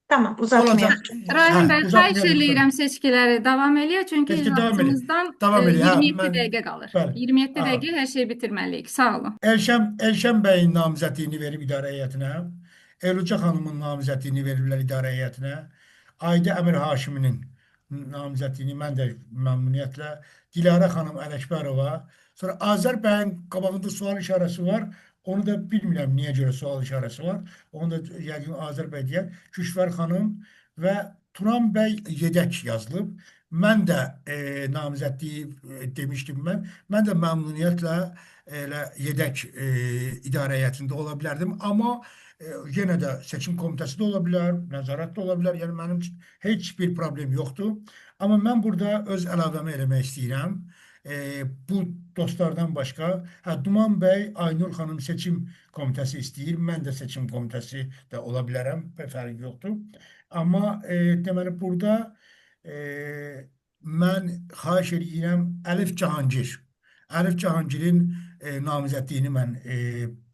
Tamam, uzatmayaq. olacaq. Rahim bəy, xahiş Uzatmayalım lütfen. eləyirəm seçkiləri davam eləyə, çünki Peki davam edin. iclasımızdan Davam edin. Ha, 27 mən dəqiqə qalır. bəli. 27 Ha. dəqiqə hər şeyi bitirməliyik. Sağ olun. Elşən bəyin namizədliyini verib idarə heyətinə, Eluca xanımın namizədliyini veriblər idarə heyətinə, Aydə Əmir Haşiminin namizədliyini mən də məmnuniyyətlə, Dilarə xanım Ələkbərova, sonra Azər bəyin qabağında sual işarəsi var. Onu da bilmirəm niyə görə sual işarəsi var. Onu da yəqin Azər bəy deyər. Küşvər xanım və Turan bəy Yedək yazılıb. Mən də namizədliyi demişdim mən. Mən də məmnuniyyətlə elə Yedək idarə heyətində ola bilərdim. Amma yenə də seçim komitəsi də ola bilər, nəzarət də ola bilər. Yəni mənim üçün heç bir problem yoxdur. Amma mən burada öz əlavəmi eləmək istəyirəm. Bu dostlardan başqa, Duman bəy Aynur xanım seçim komitəsi istəyir. Mən də seçim komitəsi də ola bilərəm, fərqi yoxdur. Amma deməli burada mən xahiş edirəm Əlif Cahangir. Əlif Cahangirin namizədliyini mən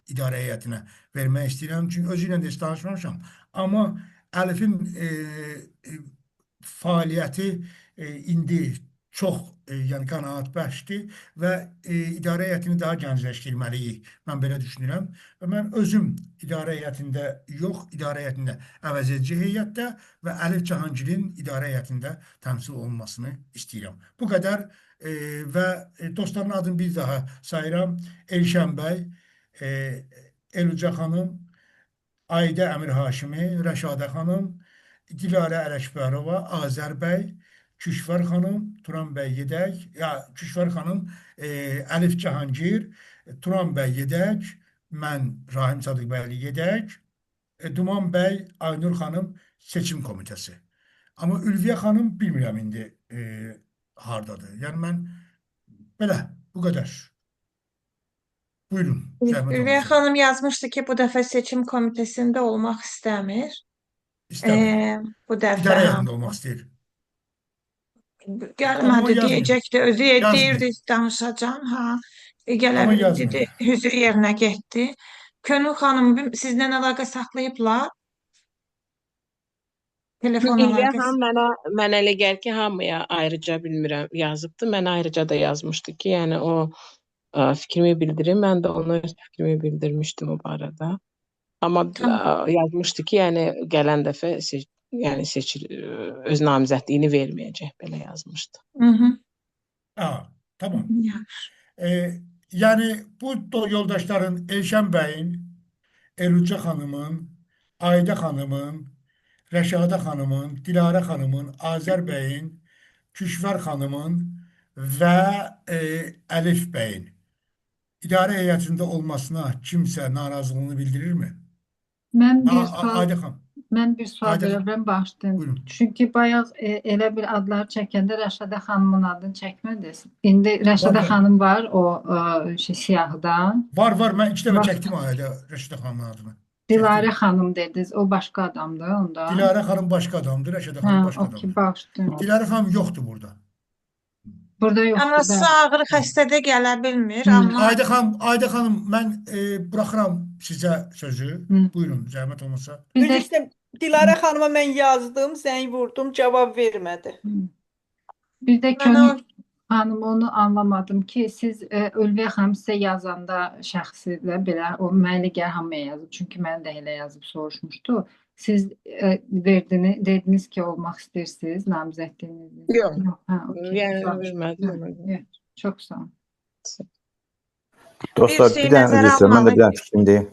idarə heyətinə vermək istəyirəm. Çünki özü ilə də heç danışmamışam. Amma Əlifin fəaliyyəti indi çox yəni qənaətbəxşdir və idarə heyətini daha gəncləşdirməliyik. Mən belə düşünürəm və mən özüm idarə heyətində yox, idarə heyətində əvəzedici heyətdə və Əlif Cahangirin idarə heyətində təmsil olunmasını istəyirəm. Bu qədər və dostların adını bir daha sayıram. Elşən bəy, Eluca xanım, Aydə Əmir Haşimi, Rəşadə xanım, Dilarə Ələkbərova, Azər bəy, Küşvər xanım, Turan bəy Yedək, Küşvər xanım, Əlif Cahangir, Turan bəy Yedək, mən Rahim Sadıqbəyli Yedək, Duman bəy Aynur xanım seçim komitəsi. Amma Ülviyə xanım bilmirəm indi hardadır. Yəni mən belə, bu qədər. Buyurun. Ülviyə xanım yazmışdı ki, bu dəfə seçim komitəsində olmaq istəmir. İstəmir. Bu dəfə İdarə heyətində olmaq istəyir. gəlmədi deyəcəkdi, özü Yazmıyor. deyirdi danışacağım, gələ Amma bildi, yazmıyor. dedi, hüzür yerinə getdi. Könül xanım sizlə əlaqə saxlayıblar? Telefon İlviyə əlaqəsi. xanım mənə elə gəlir ki, hamıya ayrıca bilmirəm yazıbdı. Mənə ayrıca da yazmışdı ki, yəni o fikrimi bildirim. Mən də ona öz fikrimi bildirmişdim o barədə. Amma yazmışdı ki, yəni gələn dəfə yəni öz namizədliyini verməyəcək, belə yazmışdı. Tamam. Yəni bu yoldaşların Elşən bəyin, Eluca xanımın, Aydə xanımın, Rəşadə xanımın, Dilarə xanımın, Azər bəyin, Küşvər xanımın və Əlif bəyin İdare heyetinde olmasına kimse narazılığını bildirir mi? Mən bir A- sual Ayda xanım, Mən bir sual Ayda verə xanım, bilərəm, bağışlayın. buyurun. Çünki bayaq elə bir adlar çəkəndə Rəşədə xanımın adını çəkmədiniz. İndi Rəşədə Var. xanım var o siyahıda. Var. Ben 2 dəfə Var. çəkdim ayda Rəşidə xanımın adını. Dilarə Çəkdim. xanım dediniz. O başqa adamdır onda. Dilarə xanım başqa adamdır, Rəşidə xanım Hə, başqa okey, adamdır. bağışlayın. Dilarə xanım yoxdur burada. Burada yoxdur. Anası Bəli. ağır xəstədə gələ bilmir, Hı. amma Ayda xanım, mən buraxıram sizə sözü. Hı. Buyurun, zəhmət olmasa. Bir Üzr də istəyirəm. Dilarə xanıma mən yazdım, zəng vurdum, cavab vermədi. bir də mən Könül xanım onu anlamadım ki, siz Ülviyə xanım sizə yazanda şəxsilə belə o mənə gəl hamıya yazıb. Çünki mən də elə yazıb soruşmuşdu. Siz dediniz ki, olmaq istəyirsiniz namizədliyinizi. Yox. Hə, okey. Yəni Güzel. vermədim Hə, ona. yox, çox sağ olun. Dostlar, şeyi bir dənə nəzərə üzr istəyirəm. Mən də bir dənə almalıyıq. fikrimi deyim.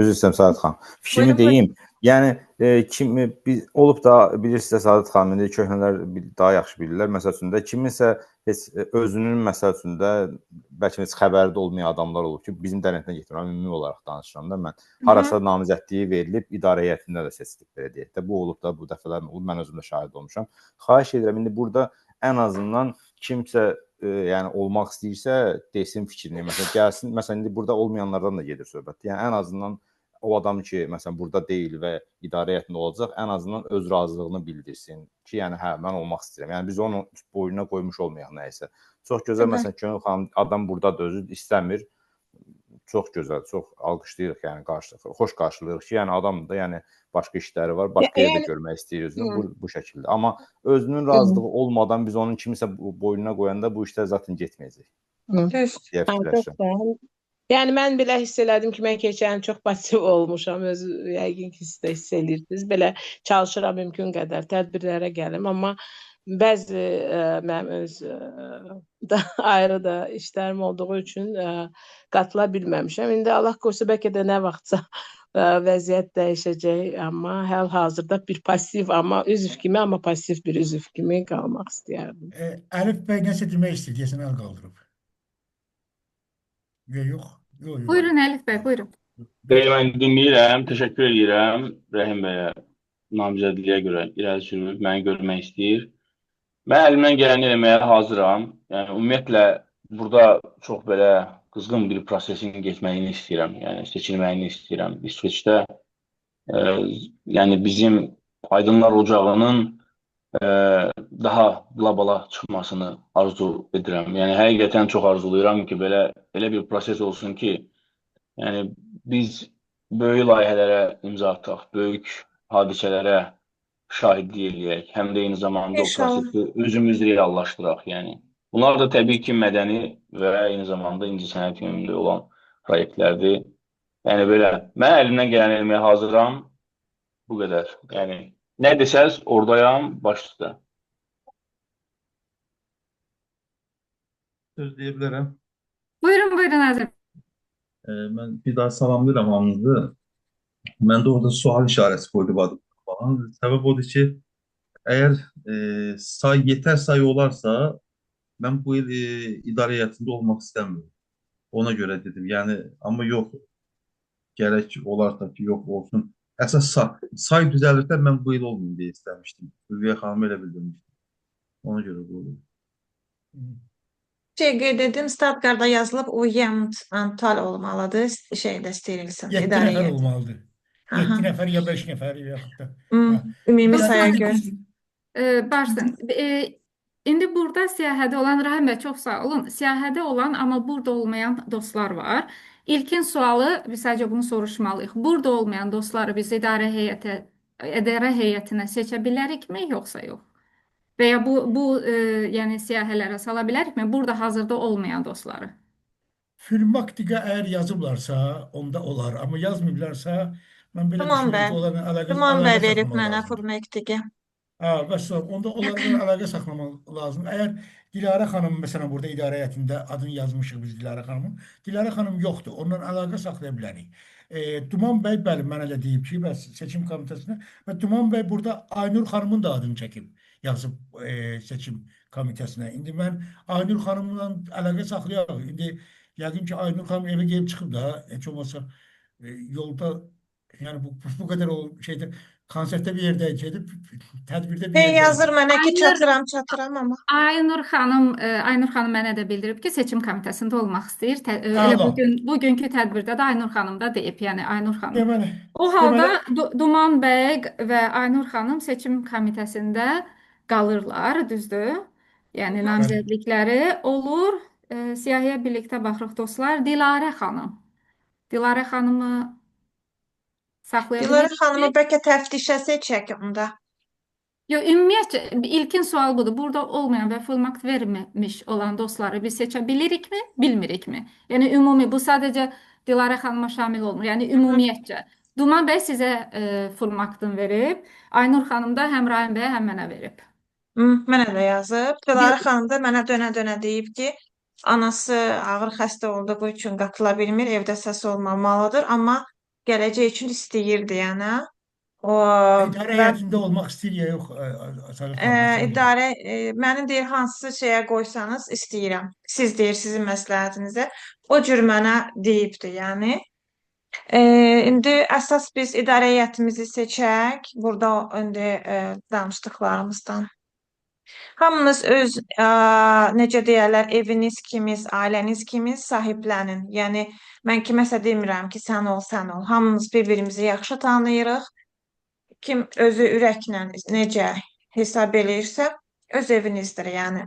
Üzr istəyirəm Səadət xanım. Fikrimi Buyurun, deyim. Yəni biz olub da bilirsiniz Səadət xanım, indi köhnələr daha yaxşı bilirlər. Məsəl üçün də kiminsə heç özünün məsəl üçün də bəlkə heç xəbəri də olmayan adamlar olur ki, bizim dərnəkdən getmirəm, ümumi olaraq danışıram da mən. Harasa namizədliyi verilib, idarə heyətində də seçilib belə deyək də. Bu olub da bu dəfələr olub. Mən özüm də şahid olmuşam. Xahiş edirəm indi burada ən azından kimsə yəni olmaq istəyirsə desin fikrini. Məsələn gəlsin, məsələn indi burada olmayanlardan da gedir söhbət. Yəni ən azından o adam ki, məsələn burada deyil və idarə heyətində olacaq, ən azından öz razılığını bildirsin ki, yəni hə, mən olmaq istəyirəm. Yəni biz onu boynuna qoymuş olmayaq nəyisə. Çox gözəl, məsələn Könül xanım adam burada da özü istəmir. Çox gözəl, çox alqışlayırıq, yəni xoş qarşılayırıq ki, yəni adam da yəni başqa işləri var, başqa yerdə görmək istəyir özünü bu şəkildə. Amma özünün razılığı olmadan biz onun kimisə boynuna qoyanda bu işlər zaten getməyəcək. deyə fikirləşirəm. Yəni mən belə hiss elədim ki, mən keçən çox pasiv olmuşam, öz yəqin ki, siz də hiss edirsiniz. Belə çalışıram mümkün qədər tədbirlərə gəlim, amma bəzi mənim öz ayrı da işlərim olduğu üçün qatıla bilməmişəm. İndi Allah qoysa bəlkə də nə vaxtsa vəziyyət dəyişəcək, amma hal-hazırda bir pasiv, amma üzv kimi, amma pasiv bir üzv kimi qalmaq istəyərdim. Əlif bəy nəsə demək istəyir, deyəsən əl qaldırıb. Yox. Buyurun Əlif bəy, buyurun. Mən dinləyirəm, təşəkkür edirəm Rəhim bəyə namizədliyə görə irəli sürüb məni görmək istəyir. Mən əlimdən gələni eləməyə hazıram. Yəni ümumiyyətlə burada çox belə qızğın bir prosesin geçməyini istəyirəm, yəni seçilməyini istəyirəm. İsveçdə yəni bizim Aydınlar Ocağının daha globala çıxmasını arzu edirəm. Yəni həqiqətən çox arzulayıram ki, belə bir proses olsun ki, yəni biz böyük layihələrə imza ataq, böyük hadisələrə şahidlik eləyək, həm də eyni zamanda o prosesi özümüz reallaşdıraq. Yəni bunlar da təbii ki, mədəni və eyni zamanda incəsənət yönümlü olan proyektlərdir. Yəni belə, mən əlimdən gələni eləməyə hazıram. Bu qədər. Yəni nə desəz, oradayam, baş üstə. Söz deyə bilərəm. Buyurun Azər. Mən bir daha salamlayıram hamınızı. Məndə orada sual işarəsi qoydu falan. Səbəb odur ki, əgər yetər sayı olarsa, mən bu il idarə heyətində olmaq istəmirəm. Ona görə dedim. Yəni, amma yox, gərək olar da ki, yox olsun. Əsas say düzəlirsə, mən bu il olmayayım deyə istəmişdim. Ülviyə xanım elə bildirmişdim. Ona görə bu olur. Qeyd edim, Stadgarda yazılıb Tal olmalıdır, şeydə sterilsin. 7 nəfər olmalıdır. 7 nəfər ya 5 nəfər yaxud da. Ümumi saya görə. Başsın. İndi burada siyahədə olan, Rahim bəy çox sağ olun, siyahədə olan amma burada olmayan dostlar var. İlkin sualı, biz sadəcə bunu soruşmalıyıq. Burada olmayan dostları biz idarə heyətinə seçə bilərikmi, yoxsa yox? Və ya bu yəni siyahələrə sala bilərikmi? Burada hazırda olmayan dostları. Firmaktika əgər yazıblarsa, onda olar. Amma yazmayıblarsa, mən belə düşünürəm ki, onlarla əlaqə Duman bəy verib saxlamaq mənə lazımdır. Firmaktika. Bəs onda onlarla əlaqə saxlamaq lazım. Əgər Dilarə xanım, məsələn, burada idarə heyətində adını yazmışıq biz Dilarə xanımın. Dilarə xanım yoxdur, onunla əlaqə saxlaya bilərik. Duman bəy, bəli, mənə də deyib ki, bəs seçim komitəsinə və Duman bəy burada Aynur xanımın da adını çəkib, yazıb seçim komitəsinə. İndi mən Aynur xanımla əlaqə saxlayarıq. İndi Yəqin ki, Aynur xanım evə gelib çıxıb da, heç olmasa yolda, yani bu kadar o şeyde, konsertte bir yerde gedib, tədbirdə bir Yazır yerdəydi. mənə ki, Aynur çatıram amma. Aynur xanım mənə də bildirib ki, seçim komitəsində olmaq istəyir. Elə Əla. bugünkü tədbirdə də Aynur xanım da deyib, yəni Aynur xanım. Deməli, O halda deməli, Duman bəy və Aynur xanım seçim komitəsində qalırlar, düzdür? Yəni bəli. namizədlikləri olur. Siyahıya birlikdə baxırıq dostlar. Dilarə xanım. Dilarə xanımı saxlaya Dilarə bilirik xanımı ki, bəlkə təftişə seçək onda. yo, ümumiyyətcə ilkin sual budur. Burada olmayan və full mark verməmiş olan dostları biz seçə bilirikmi, bilmirikmi? Yəni ümumi bu sadəcə Dilarə xanıma şamil olmur. Yəni ümumiyyətcə. Duman bəy sizə full markdan verib, Aynur xanım da həm Rahim bəyə, həm mənə verib. Mənə də yazıb. Dilarə xanım da mənə dönə-dönə deyib ki, anası ağır xəstə olduğu üçün qatıla bilmir, evdə səs olmamalıdır, amma gələcək üçün istəyirdi yəni. O İdarə və heyətində olmaq istəyir ya yox, Sadiq xanım, məsələ budur. idarə mənim deyir hansı şeyə qoysanız istəyirəm. Siz deyir sizin məsləhətinizə. O cür mənə deyibdi yəni. İndi əsas biz idarə heyətimizi seçək. Burada indi danışdıqlarımızdan. Hamınız öz necə deyərlər, eviniz kimiz, ailəniz kimiz sahiblənin. Yəni mən kiməsə demirəm ki, sən ol, sən ol. Hamımız bir-birimizi yaxşı tanıyırıq. Kim özü ürəklə necə hesab eləyirsə, öz evinizdir yəni.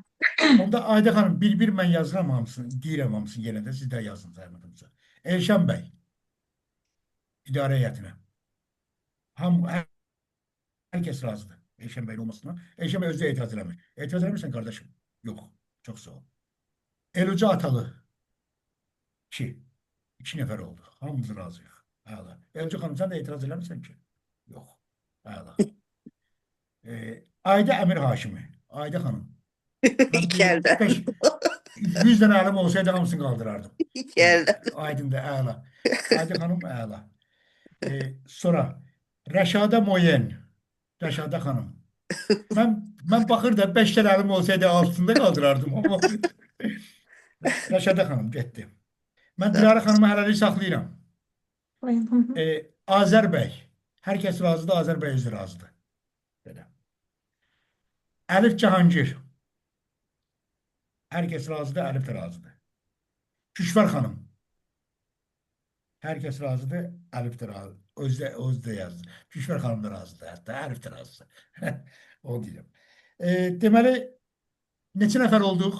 Onda Ayda xanım bir mən yazıram hamısını, deyirəm hamısını yenə də siz də yazın zəhmətimizə. Elşən bəy idarə heyətinə. Herkes razıdır. Elşən bəyin olmasına. Elşən bəy özü də etiraz eləmir. Etiraz eləmirsən qardaşım? Yox. Çox sağ ol. Elucu Atalı. 2 nəfər oldu. Hamımız razıyıq. Əla. Elucu xanım sən də etiraz eləmirsən ki? Yox. Əla. Ayda Əmir Haşimi. Ayda xanım. Mən İki əldən. 100 dənə əlim olsaydı hamısını qaldırardım. İki əldən. Aydındır, əla. Ayda xanım, əla. Sonra Rəşada Moyen. Rəşada xanım. Mən baxırdım 5 dənə əlim olsaydı altında qaldırardım. Amma Rəşada xanım getdi. Mən Dilarə xanımı hələlik saxlayıram. Azər bəy. Hər kəs razıdır, Azər bəy özü razıdır. Belə. Əlif Cahangir. Hər kəs razıdır, Əlif də razıdır. Küşvar xanım. Hər kəs razıdır, Əlif də razıdır. Özü də yazdı. Küşvar xanım da razıdır, hətta Əlif də razıdır. O deyirəm. Deməli, neçə nəfər olduq?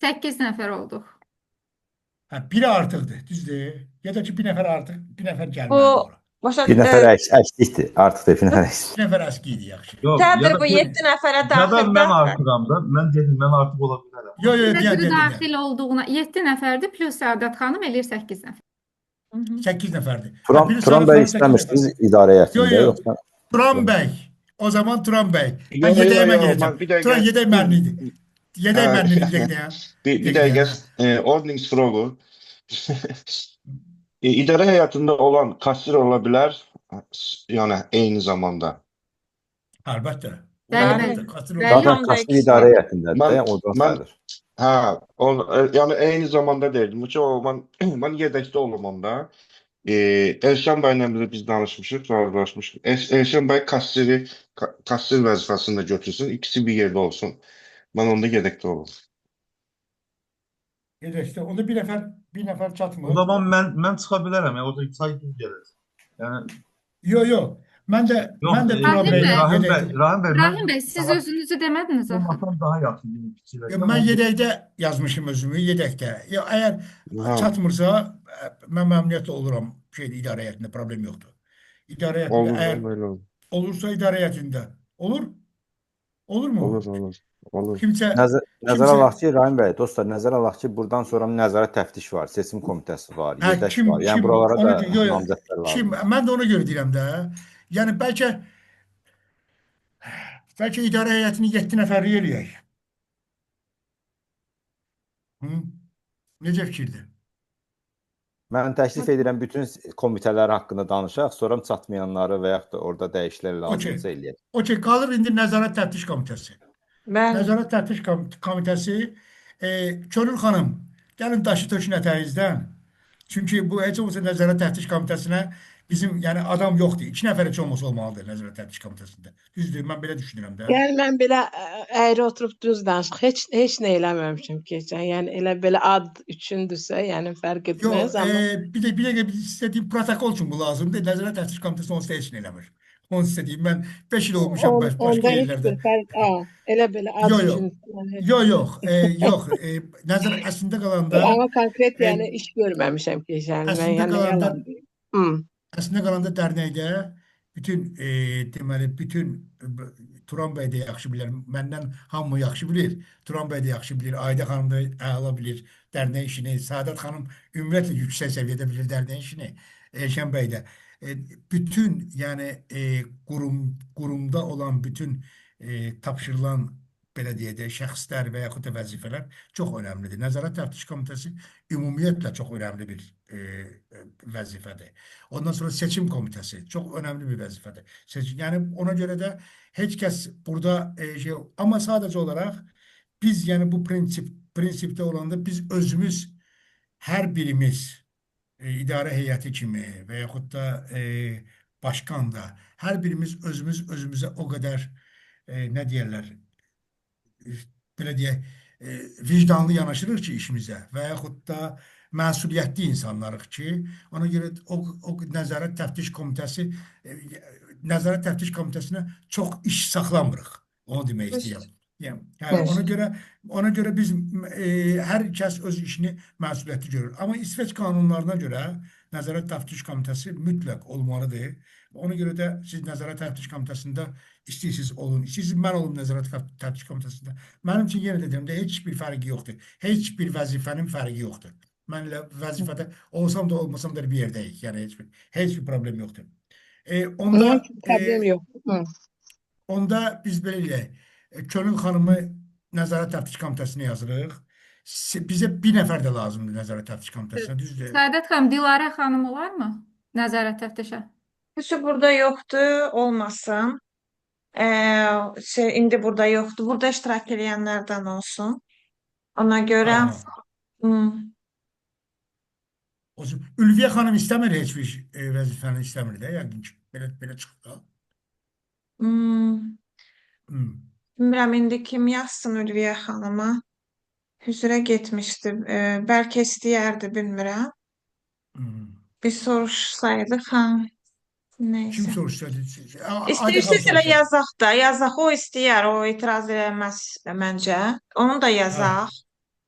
8 nəfər olduq. Biri artıqdır, düzdür. Ya da ki, bir nəfər artıq, bir nəfər Bu gəlməlidir ora. başa Bir nəfər əksikdir. Artıq da bir nəfər əksik. Bir nəfər əski idi, yaxşı. Yox, tədir bu 7 nəfərə ya da daxil mən artıram da. Mən dedim, mən artıq ola bilərəm. Yo, Biri deyən. daxil olduğuna 7 nəfərdir, plus Səadət xanım eləyir 8 nəfər. 8 nəfərdir. Turan bəy istəmirsiniz idarə heyətində, Yox. yoxsa? Turan bəy. O zaman Turan bəy. Yo, Ben yo, yedeğe yo, ben yo, geleceğim. bir dakika. Turan yedeğe benliydi. Yedeğe benliydi diyecekti ya. Bir dəqiqə, ordningsfrågor. İdarə həyatında olan kassir ola bilər, yəni eyni zamanda. Əlbəttə. Bəli, bəli. Zaten kasır idarə heyətindədir, oradan sayılır. Yəni eyni zamanda deyildim. Mən yedəkdə olmam da. Elşən bəylə biz danışmışıq, razılaşmışıq. Elşən bəy kassir vəzifəsini də götürsün, ikisi bir yerdə olsun. Mən onda yedəkdə olum. Yedəkdə. Onda bir nəfər çatmır. O zaman mən çıxa bilərəm, ya orada say düz gəlir. Yəni Yo. Mən də Turan bəy yedəkdə. Rahim bəy, siz özünüzü demədiniz axı. olmasam daha yaxşı fikirləşirəm. Mən yedəkdə yazmışım özümü, yedəkdə. Əgər çatmırsa, mən məmnuniyyətlə oluram idarə heyətində, problem yoxdur. İdarə heyətində, əgər olursa idarə heyətində. Olur? Olurmu? Olur. Kimsə Nəzərə alaq ki, Rahim bəy, dostlar, nəzərə alaq ki, buradan sonra nəzarət təftiş var, seçim komitəsi var, yedək var. Yəni buralara da namizədlər lazım. Mən də ona görə deyirəm də. Yəni bəlkə idarə heyətini 7 nəfərlik eləyək. Necə fikirdir? Mən təklif edirəm bütün komitələr haqqında danışaq, sonra çatmayanları və yaxud da orada dəyişikliklər lazımsa eləyək. Okey, qalır indi nəzarət təftiş komitəsi. Bəli. Nəzarət təftiş komitəsi, Könül xanım, Gəlin daşı tökün ətəyinizdən. Çünki bu heç olmasa Nəzarət Təftiş Komitəsinə bizim yəni adam yoxdur. 2 nəfər heç olmasa olmalıdır Nəzarət Təftiş Komitəsində. Düzdür, mən belə düşünürəm də. Yəni mən belə əyri oturub düz danışıq. Heç nə eləməmişəm keçən. Yəni elə belə ad üçündürsə, yəni fərq Yo, etməz amma bir dəqiqə istədiyim protokol üçün bu lazımdır. Nəzarət Təftiş Komitəsi onsuz da heç nə eləmir. Onu istədiyim. Mən 5 il olmuşam başqa ondan heç yerlərdə. bir fərq, elə belə ad Yo, yo. üçün yəni heç Yo, yox. Yox. Nəzər əslində qalanda amma konkret e, yəni iş görməmişəm keçən. Mən əslində yəni qalanda yalan deyim. Hı. Əslində qalanda dərnəkdə deməli bütün Turan bəy də yaxşı bilər. Məndən hamı yaxşı bilir. Turan bəy də yaxşı bilir. Ayda xanım da əla bilir dərnək işini. Saadət xanım ümumiyyətlə yüksək səviyyədə bilir dərnək işini. Elşən bəy də. Bütün yəni qurumda olan bütün tapşırılan belə deyək də şəxslər və yaxud da vəzifələr çox önəmlidir. Nəzarət Təftiş Komitəsi ümumiyyətlə çox önəmli bir vəzifədir. Ondan sonra seçim komitəsi çox önəmli bir vəzifədir. Yəni ona görə də heç kəs burada amma sadəcə olaraq biz yəni bu prinsipdə olanda biz özümüz hər birimiz idarə heyəti kimi və yaxud da başkan da hər birimiz özümüzə o qədər nə deyirlər belə deyək, vicdanlı yanaşırıq ki işimizə və yaxud da məsuliyyətli insanlarıq ki, ona görə o Nəzarət Təftiş Komitəsinə çox iş saxlamırıq. Onu demək istəyirəm. Yəni, ona görə biz hər kəs öz işini məsuliyyətli görür. Amma İsveç qanunlarına görə Nəzarət Təftiş Komitəsi mütləq olmalıdır. Ona görə də siz Nəzarət Təftiş Komitəsində istəyirsiniz olun, istəyirsiniz mən olum Nəzarət Təftiş Komitəsində. Mənim üçün yenə də deyirəm də heç bir fərqi yoxdur. Heç bir vəzifənin fərqi yoxdur. Mən elə vəzifədə olsam da olmasam da bir yerdəyik. Yəni heç bir problem yoxdur. Onun üçün problem yoxdur. Onda biz belə eləyək. Könül xanımı Nəzarət Təftiş Komitəsinə yazırıq. Bizə bir nəfər də lazımdır Nəzarət Təftiş Komitəsinə, düzdür? Səadət xanım, Dilarə xanım olarmı? Nəzarət təftişə. Heç burada yoxdur, olmasın. İndi burada yoxdur. Burada iştirak edənlərdən olsun. Ona görə Ülviyə xanım istəmir heç bir vəzifəni istəmir də, yəqin ki, belə çıxır da. bilmirəm indi kim yazsın Ülviyə xanıma. Hüzrə getmişdi. Bəlkə istəyərdi, bilmirəm. Bir soruşsaydıq, Kim neysə. soruşsaydı? İstəyirsiniz elə yazaq da. Yazaq, o istəyər, o etiraz eləməz məncə. Onu da yazaq.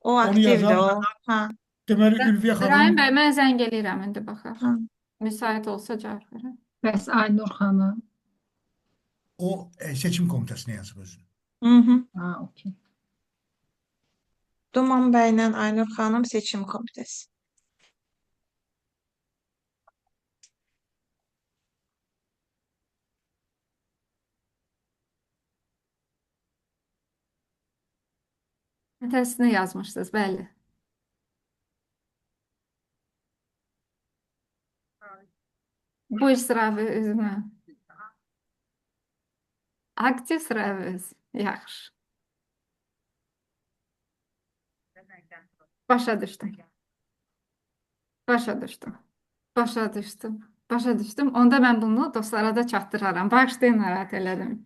O aktivdir yazaq. o. Deməli, Ülviyə İbrahim xanım bəy, mən zəng eləyirəm indi baxaq. Hə. Müsait olsa cavab verəm. Bəs Aynur xanım? o seçim komitəsinə yazıb özünü. Ha, okey. Duman bəylə Aynur xanım seçim komitəsi. Tərsini yazmışsınız, bəli. Buyur sıravı üzümə. Aktiv sıravız. Yaxşı. Başa düşdüm. Başa düşdüm. Başa düşdüm. Başa düşdüm. Onda mən bunu dostlara da çatdıraram. Bağışlayın, narahat elədim.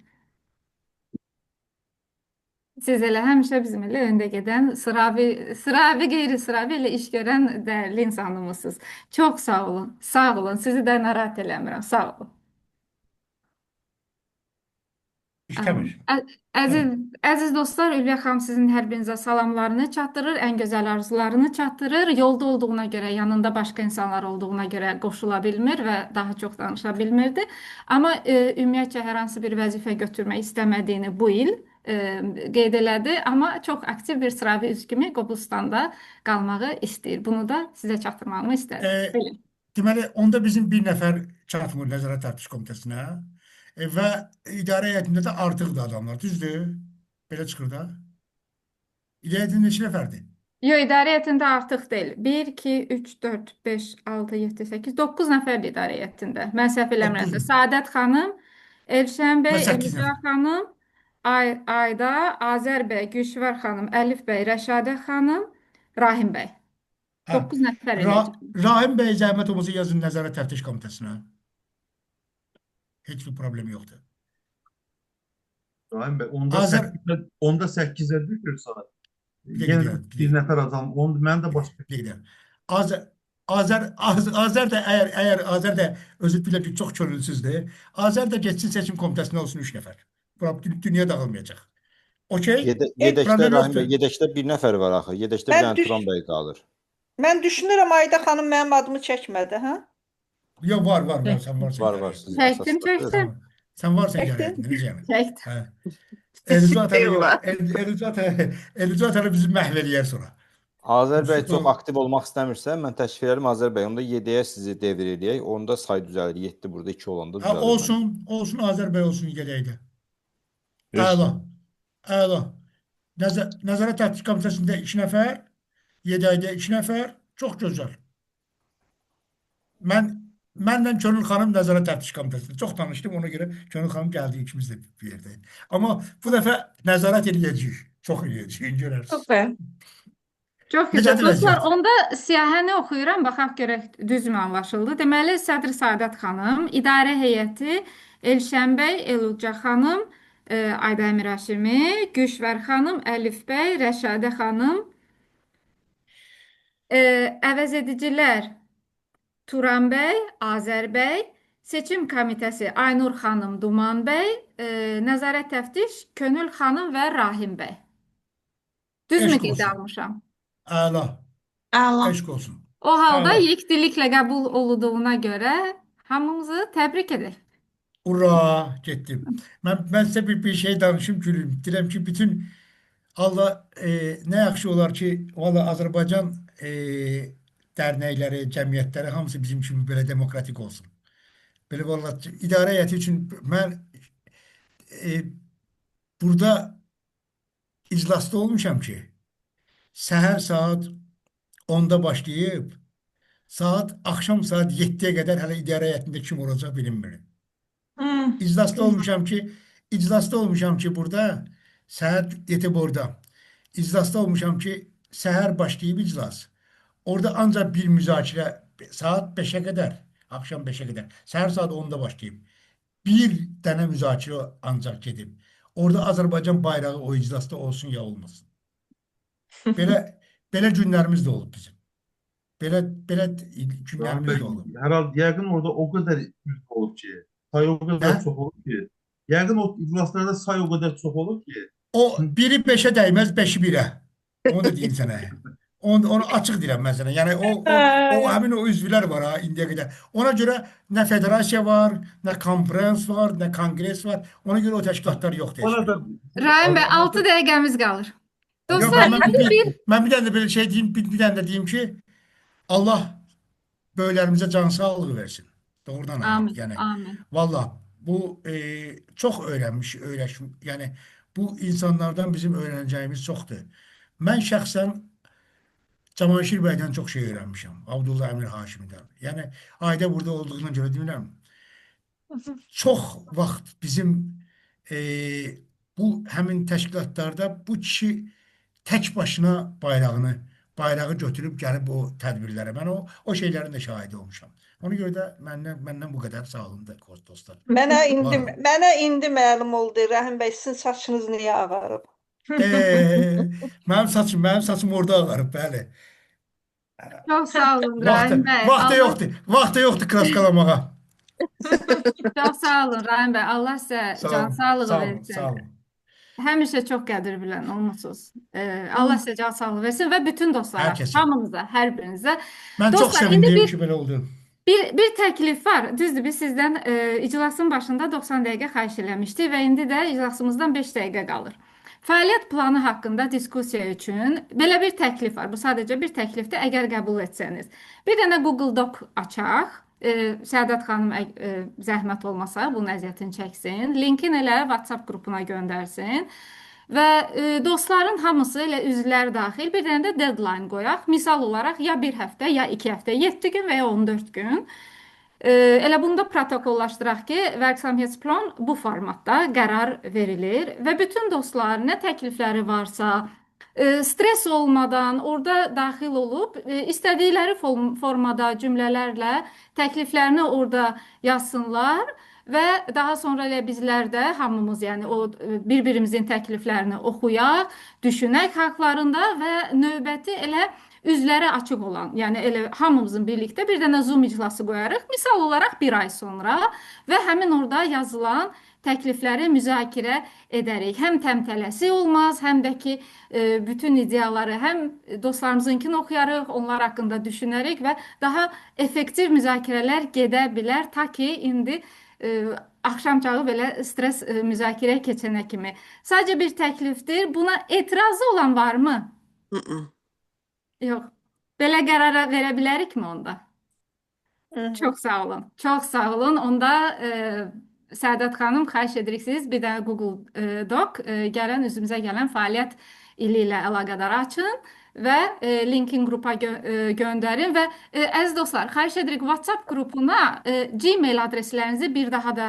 Siz elə həmişə bizim ilə öndə gedən sıravi, qeyri-sıravi ilə iş görən dəyərli insanımızsınız. Çox sağ olun. Sağ olun. Sizi də narahat eləmirəm. Sağ olun. İstəmir. Əziz dostlar, Ülviyə xanım sizin hər birinizə salamlarını çatdırır, ən gözəl arzularını çatdırır. Yolda olduğuna görə, yanında başqa insanlar olduğuna görə qoşula bilmir və daha çox danışa bilmirdi. Amma ümumiyyətcə hər hansı bir vəzifə götürmək istəmədiyini bu il qeyd elədi. Amma çox aktiv bir sıravi üzv kimi Qobustanda qalmağı istəyir. Bunu da sizə çatdırmağımı istədim. Deməli, onda bizim bir nəfər çatmır Nəzarət Təftiş Komitəsinə və idarə heyətində də artıqdır adamlar, düzdür? Belə çıxır da. İdarə heyətində neçə nəfərdir? Yox, idarə heyətində artıq deyil. 1, 2, 3, 4, 5, 6, 7, 8, 9 nəfərdir idarə heyətində. Mən səhv eləmirəmsə. Saadət xanım, Elşən bəy, Və 8 Elizə xanım, Ayda, Azər bəy, Gülşüvar xanım, Əlif bəy, Rəşadə xanım, Rahim bəy. Hə. 9 nəfər Ra eləcək. Rahim bəy zəhmət olmasa yazın Nəzarət Təftiş Komitəsinə. Heç bir problem yoxdur. Rahim Bey, onda Azər 8'e düşürsə, bir yenə dəqiqə, də bir nəfər adam, onu mən də başqa bir dəqiqə. Azər də əgər Azər də özü bilə ki, çox könülsüzdür. Azər də getsin seçim komitəsində olsun 3 nəfər. Dünya dağılmayacaq. Okey? Yedəkdə Problem Rahim bəy, yoxdur. yedəkdə bir nəfər var axı. Yedəkdə bir Mən dənə düş Turan bəy qalır. mən düşünürəm Ayda xanım mənim adımı çəkmədi, hə? Yox, var. Sən varsan Var, gəl. siz Çəkdim, əsasda. çəkdim. Sən varsan gəl. Çəkdin? Necə yəni? Çəkdim. Hə. Elizat hələ yox. Eyvah. Elizat hələ bizi məhv eləyər sonra. Azər bəy çox aktiv olmaq istəmirsə, mən təklif edirəm Azər bəy, onda 7-yə sizi devir eləyək. Onda say düzəlir. 7 burada 2 olanda Ha, düzəlir. olsun Azər bəy olsun gedəkdə. Yes. Əla. Nəzarət Təftiş Komitəsində 2 nəfər, 7 ayda 2 nəfər. Çox gözəl. Mənlə Könül xanım Nəzarət Təftiş Komitəsində çox tanışdım. Ona görə Könül xanım gəldi, ikimiz də bir yerdəyik. Amma bu dəfə nəzarət eləyəcəyik. Çox eləyəcəyik, görərsiniz. Super. Çox Necədir gözəl. Dostlar, vəziyyət? onda siyahını oxuyuram, baxaq görək düzmü anlaşıldı. Deməli, Sədr Saadət xanım, idarə heyəti Elşən bəy, Eluca xanım, Ayda Əmir Haşimi, Güşvər xanım, Əlif bəy, Rəşadə xanım, əvəz edicilər Turan bəy, Azər bəy, seçim komitəsi Aynur xanım, Duman bəy, nəzarət təftiş Könül xanım və Rahim bəy. Düzmü Eşq qeyd olsun. almışam? Əla. Əla. Eşq olsun. O halda Əla. yekdiliklə qəbul olunduğuna görə hamımızı təbrik edək. Ura, getdim. Mən sizə bir şey danışım, gülüm. Deyirəm ki, bütün Allah nə yaxşı olar ki, valla Azərbaycan dərnəkləri, cəmiyyətləri hamısı bizim kimi belə demokratik olsun. Belə valla idarə heyəti üçün mən burada iclasda olmuşam ki, səhər saat 10-da başlayıb, axşam saat 7-yə qədər hələ idarə heyətində kim olacaq bilinmir. İclasda olmuşam ki burada səhər yetib orada. İclasda olmuşam ki səhər başlayıb iclas. Orada ancaq bir müzakirə saat 5-ə qədər, axşam 5-ə qədər. Səhər saat 10-da başlayıb. Bir dənə müzakirə ancaq gedib. Orada Azərbaycan bayrağı o iclasda olsun ya olmasın. Belə günlərimiz də olub bizim. Belə Rahim günlərimiz Bey, də olub. hər halda yəqin orada o qədər üzv olub ki, say o qədər Hə? çox olub ki, yəqin o iclaslarda say o qədər çox olub ki, O biri 5-ə dəyməz, 5-i 1-ə. Onu da deyim sənə. Onu açıq deyirəm mən sənə. Yəni o həmin o üzvlər var ha indiyə qədər. Ona görə nə federasiya var, nə konferans var, nə konqres var. Ona görə o təşkilatlar yoxdur. bana heç da biri. Rahim bəy, 6 dəqiqəmiz qalır. Yox, Dostlar, mən bir dənə də belə şey deyim, bir dənə də deyim ki, Allah böyüklərimizə can sağlığı versin. Doğrudan amin, yəni. amin. Valla bu çox öyrəşmiş. Yəni bu insanlardan bizim öyrənəcəyimiz çoxdur. Mən şəxsən Cavanşir bəydən çox şey öyrənmişəm. Abdullah Əmir Haşimdən. Yəni aidə burada olduğuna görə demirəm. Çox vaxt bizim bu həmin təşkilatlarda bu kişi tək başına bayrağı götürüb gəlib o tədbirlərə. Mən o şeylərin də şahidi olmuşam. Ona görə də məndən bu qədər sağ olun da dostlar. Mənə indi məlum oldu Rəhim bəy, sizin saçınız niyə ağarıb? Mənim saçım orada ağarıb, bəli. Çox sağ olun Rahim bəy. Vaxtı yoxdur kraskalamağa. Çox sağ olun Rahim bəy. Allah sizə can sağlığı versin. Sağ olun. Həmişə çox qədir bilən olmusunuz. Allah sizə can sağlığı versin və bütün dostlara, Hər kəsə. hamınıza, hər birinizə. Mən çox Dostlar, indi sevindim ki belə oldu. Bir təklif var. Düzdür, biz sizdən iclasın başında 90 dəqiqə xahiş eləmişdik və indi də iclasımızdan 5 dəqiqə qalır. Fəaliyyət planı haqqında diskussiya üçün belə bir təklif var. Bu sadəcə bir təklifdir, əgər qəbul etsəniz. Bir dənə Google Doc açaq. Səadət xanım zəhmət olmasa bunun əziyyətini çəksin. Linkin elə WhatsApp qrupuna göndərsin. Və dostların hamısı elə üzvlər daxil bir dənə də deadline qoyaq. Misal olaraq ya 1 həftə, ya 2 həftə, 7 gün və ya 14 gün. Elə bunda protokollaşdıraq ki, Verksamhetsplan bu formatda qərar verilir və bütün dostlar nə təklifləri varsa, Stres olmadan orada daxil olub istədikləri formada cümlələrlə təkliflərini orada yazsınlar və daha sonra elə bizlər də hamımız, yəni o bir-birimizin təkliflərini oxuyaq, düşünək haqlarında və növbəti elə üzləri açıq olan, yəni elə hamımızın birlikdə bir dənə Zoom iclası qoyarıq. Misal olaraq bir ay sonra və həmin orada yazılan təklifləri müzakirə edərik. Həm təmtələsi olmaz, həm də ki bütün ideyaları həm dostlarımızınkini oxuyarıq, onlar haqqında düşünərək və daha effektiv müzakirələr gedə bilər, ta ki indi axşamçağı belə stres müzakirəyə keçənə kimi. Sadəcə bir təklifdir. Buna etirazı olan varmı? Hı-hı. Yox. Belə qərara verə bilərikmi onda? Çox sağ olun. Çox sağ olun. Onda Səadət xanım, xahiş edirik siz bir də Google Doc gələn üzümüzə gələn fəaliyyət ili ilə əlaqədar açın və linkin qrupa göndərin və əziz dostlar, xahiş edirik WhatsApp qrupuna Gmail adreslərinizi bir daha da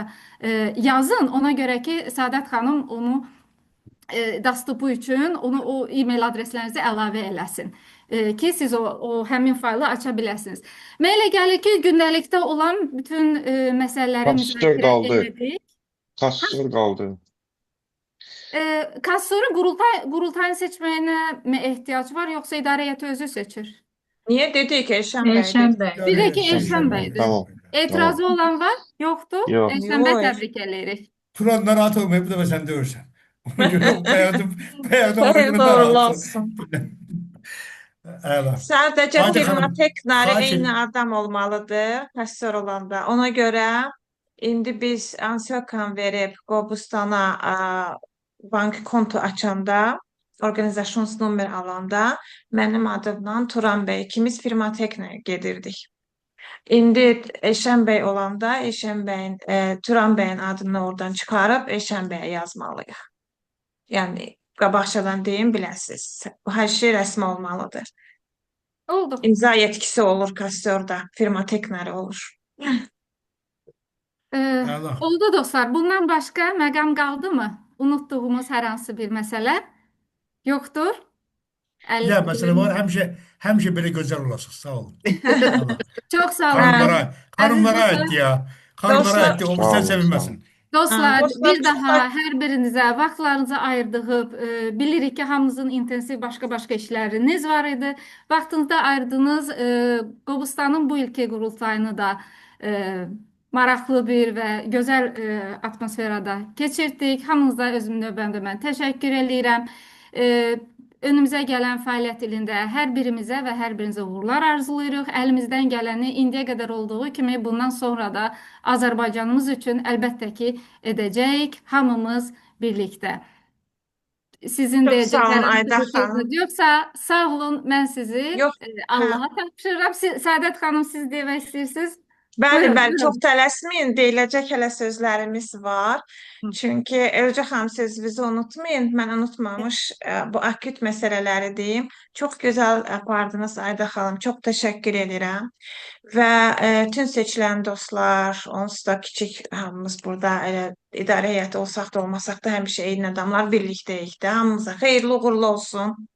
yazın. Ona görə ki, Səadət xanım onu dastupu üçün onu o e-mail adreslərinizi əlavə eləsin ki, siz o həmin faylı aça biləsiniz. Mən elə gəlir ki, gündəlikdə olan bütün məsələləri Kassör müzakirə qaldı. elədik. Kassör qaldı. Kassoru qurultayın seçməyinə mi ehtiyac var, yoxsa idarə heyəti özü seçir? Niyə dedik ki, Elşən bəydir? Elşən bəy. Bir də ki, Elşən Elşən bəy. bəydir. Tamam. Etirazı olan var? Yoxdur. Yox. Elşən bəy Yox. təbrik eləyirik. Turan narahat olmayın, bu dəfə sən deyirsən. Ona görə o bəyadım ona Hayırlı görə uğurlu narahat olsun. Əla. Sadəcə Hadi firma xanım, teknarı xahiş eyni edirəm. adam olmalıdır kassör olanda. Ona görə indi biz ansökan verib Qobustana bank konto açanda, organizasyons numər alanda mənim adımdan Turan bəy ikimiz firma teknaya gedirdik. İndi Elşən bəy olanda Elşən bəyin, Turan bəyin adını oradan çıxarıb Elşən bəyə yazmalıyıq. Yəni qabaqcadan deyim biləsiniz. Hər şey rəsmi olmalıdır. Oldu. İmza yetkisi olur kassördə, firma teknarı olur. Əla. Oldu dostlar. Bundan başqa məqam qaldı mı? Unutduğumuz hər hansı bir məsələ yoxdur. Bir daha məsələ var, həmişə belə gözəl olasınız. Sağ olun. Əla. Çox sağ olun. Xanımlara Əziz aiddir ya. Xanımlara Dostlar- aiddir. O Sağ bizdən olun, sevinməsin. Dostlar, Dostlar, bir daha hər birinizə vaxtlarınızı ayırdığıb, bilirik ki, hamınızın intensiv başqa-başqa işləriniz var idi. Vaxtınızı ayırdınız. Qobustanın bu ilki qurultayını da maraqlı bir və gözəl atmosferada keçirdik. Hamınıza özüm növbəmdə mən təşəkkür eləyirəm. Önümüzə gələn fəaliyyət ilində hər birimizə və hər birinizə uğurlar arzulayırıq. Əlimizdən gələni indiyə qədər olduğu kimi bundan sonra da Azərbaycanımız üçün əlbəttə ki edəcəyik, hamımız birlikdə. Sizin Çox sağ olun, deyəcəkləriniz Ayda bir sözünüz xanım. yoxsa sağ olun, mən sizi Yox, Allaha tapşırıram. Səadət xanım, siz demək istəyirsiniz? Bəli, Buyurun, bəli, buyurun. çox tələsməyin, deyiləcək hələ sözlərimiz var. Çünki Elca xanım sözünüzü unutmayın, mən unutmamış bu akut məsələləri deyim. Çox gözəl apardınız Ayda xanım, çox təşəkkür edirəm. Və tüm seçilən dostlar, onsuz da kiçik hamımız burada elə idarə heyəti olsaq da olmasaq da həmişə eyni adamlar birlikdəyik də. Hamımıza xeyirli uğurlu olsun.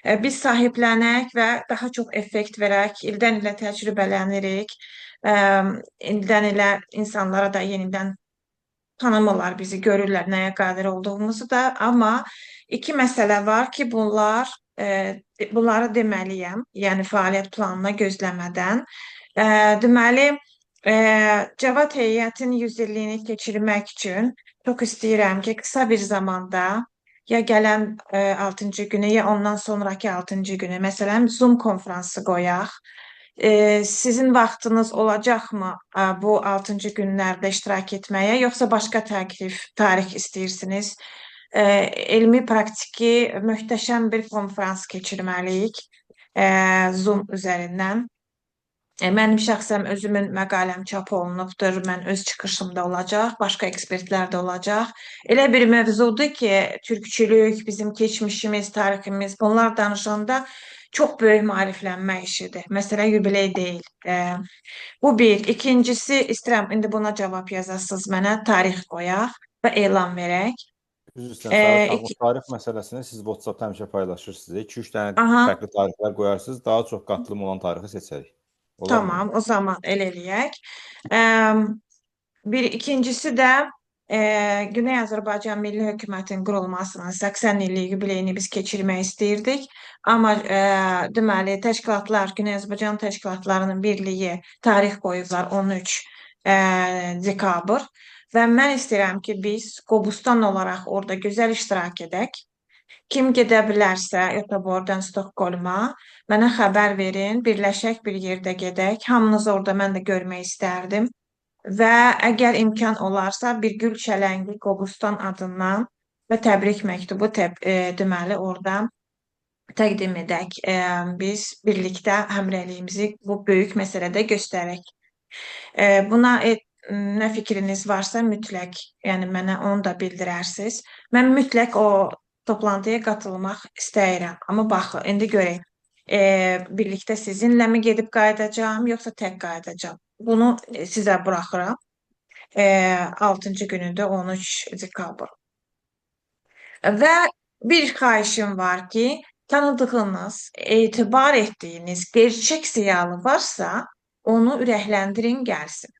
Biz sahiblənək və daha çox effekt verək, ildən ilə təcrübələnirik. İldən ilə insanlara da yenidən tanımırlar bizi, görürlər nəyə qadir olduğumuzu da. Amma iki məsələ var ki, bunları deməliyəm, yəni fəaliyyət planına gözləmədən. Deməli, Cavad heyətin 100 illiyini keçirmək üçün çox istəyirəm ki, qısa bir zamanda ya gələn 6-cı günü, ya ondan sonraki 6-cı günü, məsələn, Zoom konfransı qoyaq. Sizin vaxtınız olacaqmı bu 6-cı günlərdə iştirak etməyə, yoxsa başqa tarix istəyirsiniz? Elmi, praktiki, möhtəşəm bir konferans keçirməliyik Zoom üzərindən. Mənim şəxsən özümün məqaləm çap olunubdur, mən öz çıxışımda olacaq, başqa ekspertlər də olacaq. Elə bir mövzudur ki, türkçülük, bizim keçmişimiz, tariximiz, bunlar danışanda çox böyük maariflənmə işidir. Məsələ yubiley deyil. Bu bir. İkincisi, istəyirəm, indi buna cavab yazasınız mənə, tarix qoyaq və elan verək. Üzr istəyirəm Sərhat xanım, o İki, tarix məsələsini siz WhatsApp-da həmişə paylaşırsınız. 2-3 dənə aha, fərqli tarixlər qoyarsınız, daha çox qatılım olan tarixi seçərik. Olarmı? tamam, o zaman el eləyək. E, ikincisi də Güney Azərbaycan Milli Hökumətinin qurulmasının 80 illik yubileyini biz keçirmək istəyirdik. Amma deməli təşkilatlar, Güney Azərbaycan təşkilatlarının birliyi tarix qoyublar 13 dekabr və mən istəyirəm ki, biz Qobustan olaraq orada gözəl iştirak edək. Kim gedə bilərsə Göteborgdan Stokholma mənə xəbər verin, birləşək bir yerdə gedək. Hamınızı orada mən də görmək istərdim. Və əgər imkan olarsa bir gül çələngi Qobustan adından və təbrik məktubu deməli orada təqdim edək. Biz birlikdə həmrəyliyimizi bu böyük məsələdə göstərək. Buna nə fikriniz varsa mütləq, yəni mənə onu da bildirərsiniz. Mən mütləq o toplantıya qatılmaq istəyirəm. Amma baxın, indi görək. Birlikdə sizinlə mi gedib qayıdacağam, yoxsa tək qayıdacağam? Bunu sizə buraxıram. 6-cı günündə 13 dekabr. Və bir xahişim var ki, tanıdığınız, etibar etdiyiniz gerçək ziyalı varsa, onu ürəkləndirin gəlsin.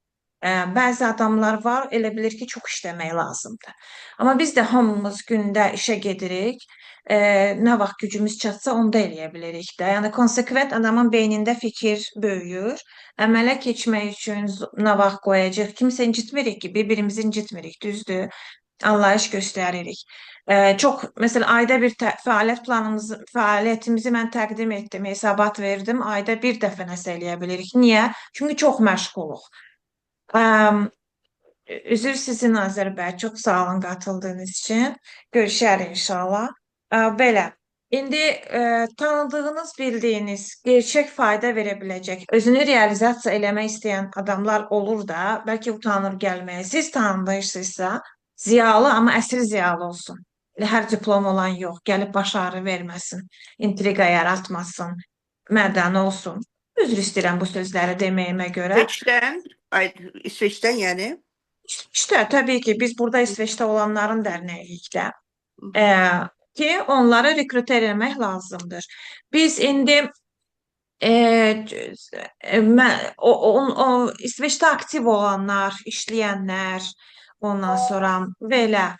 Bəzi adamlar var, elə bilir ki, çox işləmək lazımdır. Amma biz də hamımız gündə işə gedirik. Nə vaxt gücümüz çatsa, onu da eləyə bilirik də. Yəni konsekvent adamın beynində fikir böyüyür. Əmələ keçmək üçün nə vaxt qoyacaq? Kimsə incitmirik ki, bir-birimizi incitmirik, düzdür? Anlayış göstəririk. Çox, məsələn, ayda bir fəaliyyətimizi mən təqdim etdim, hesabat verdim. Ayda bir dəfə nəsə eləyə bilirik. Niyə? Çünki çox məşğuluq. Üzr sizin Azər bəy, çox sağ olun qatıldığınız üçün. Görüşərik inşallah. Belə, indi tanıdığınız, bildiyiniz, gerçək fayda verə biləcək, özünü realizasiya eləmək istəyən adamlar olur da, bəlkə utanır gəlməyə. Siz tanıyırsınızsa, ziyalı, amma əsl ziyalı olsun. Hər diplom olan yox, gəlib baş ağrı verməsin, intriqa yaratmasın, mərdan olsun. Üzr istəyirəm bu sözləri deməyimə görə. İsveçdən yəni. İşte təbii ki, biz burada İsveçdə olanların dərnəyiyik də. Ki onları rekrut eləmək lazımdır. Biz indi İsveçdə aktiv olanlar, işləyənlər, ondan sonra belə,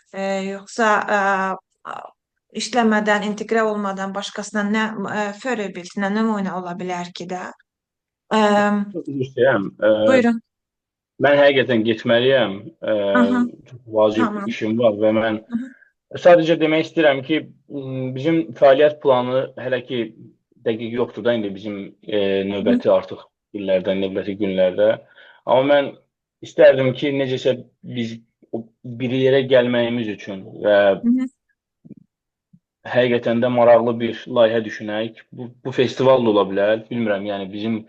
yoxsa işləmədən, inteqrə olmadan başqasına nə förebild, nə nümunə ola bilər ki də. Çox üzr istəyirəm. Buyurun. Mən həqiqətən getməliyəm. Aha, Çox vacib tamam. işim var və mən Aha. sadəcə demək istəyirəm ki, bizim fəaliyyət planı hələ ki dəqiq yoxdur da indi bizim növbəti artıq illərdə, növbəti günlərdə. Amma mən istərdim ki, necəsə biz bir yerə gəlməyimiz üçün və həqiqətən də maraqlı bir layihə düşünək. Bu festival da ola bilər. Bilmirəm, yəni bizim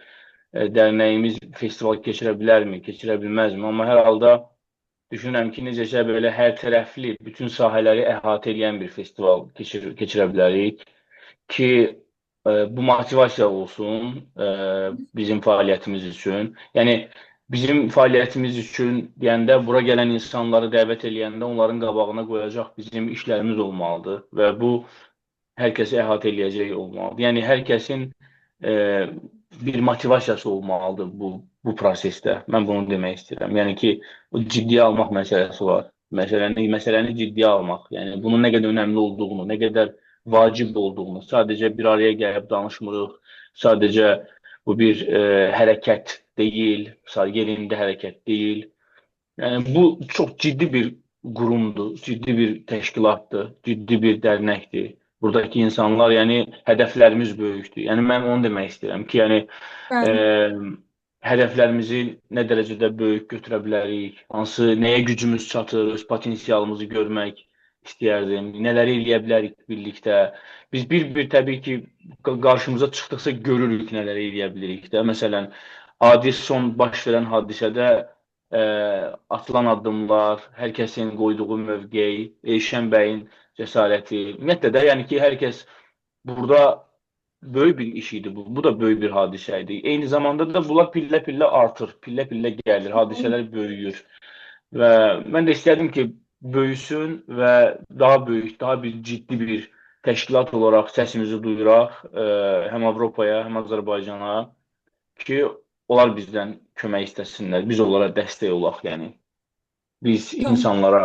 dərnəyimiz festival keçirə bilərmi, keçirə bilməzmi? Amma hər halda düşünürəm ki, necəsə belə hər tərəfli, bütün sahələri əhatə edən bir festival keçirə bilərik ki, bu motivasiya olsun bizim fəaliyyətimiz üçün. Yəni, bizim fəaliyyətimiz üçün deyəndə, bura gələn insanları dəvət eləyəndə onların qabağına qoyacaq bizim işlərimiz olmalıdır və bu hər kəsi əhatə eləyəcək olmalıdır. Yəni, hər kəsin bir motivasiyası olmalıdır bu prosesdə. Mən bunu demək istəyirəm. Yəni ki, o ciddiyə almaq məsələsi var. Məsələni ciddiyə almaq. Yəni, bunun nə qədər önəmli olduğunu, nə qədər vacib olduğunu, sadəcə bir araya gəlib danışmırıq, sadəcə bu bir hərəkət deyil, yerində hərəkət deyil. Yəni, bu çox ciddi bir qurumdur, ciddi bir təşkilatdır, ciddi bir dərnəkdir. Buradakı insanlar, yəni hədəflərimiz böyükdür. Yəni mən onu demək istəyirəm ki, yəni hədəflərimizi nə dərəcədə böyük götürə bilərik, nəyə gücümüz çatır, öz potensialımızı görmək istəyərdim, nələri eləyə bilərik birlikdə. Biz bir təbii ki, qarşımıza çıxdıqsa görürük nələri eləyə bilirik də. Məsələn, adi son baş verən hadisədə atılan addımlar, hər kəsin qoyduğu mövqeyi, Elşən bəyin cəsarəti, ümumiyyətlə də, yəni ki, hər kəs burada böyük bir iş idi bu. Bu da böyük bir hadisə idi. Eyni zamanda da bunlar pillə-pillə artır, pillə-pillə gəlir, hadisələr böyüyür. Və mən də istərdim ki, böyüsün və daha böyük, daha bir ciddi bir təşkilat olaraq səsimizi duyuraq həm Avropaya, həm Azərbaycana ki, onlar bizdən kömək istəsinlər, biz onlara dəstək olaq, yəni. Biz Tamam. insanlara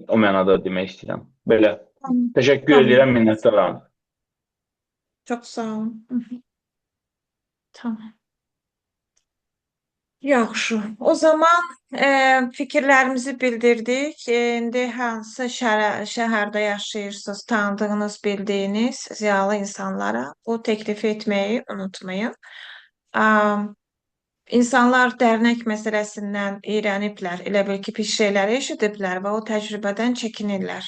o mənada demək istəyirəm. Belə. Tamam. Təşəkkür Tamam. edirəm, minnətdaram. Çok sağ olun. Hı hı. Tamam. Yaxşı. O zaman fikirlərimizi bildirdik. İndi hansı şəhərdə yaşayırsınız, tanıdığınız, bildiyiniz ziyalı insanlara bu təklifi etməyi unutmayın. İnsanlar dərnək məsələsindən iyrəniblər, elə bil ki, pis şeyləri eşidiblər və o təcrübədən çəkinirlər.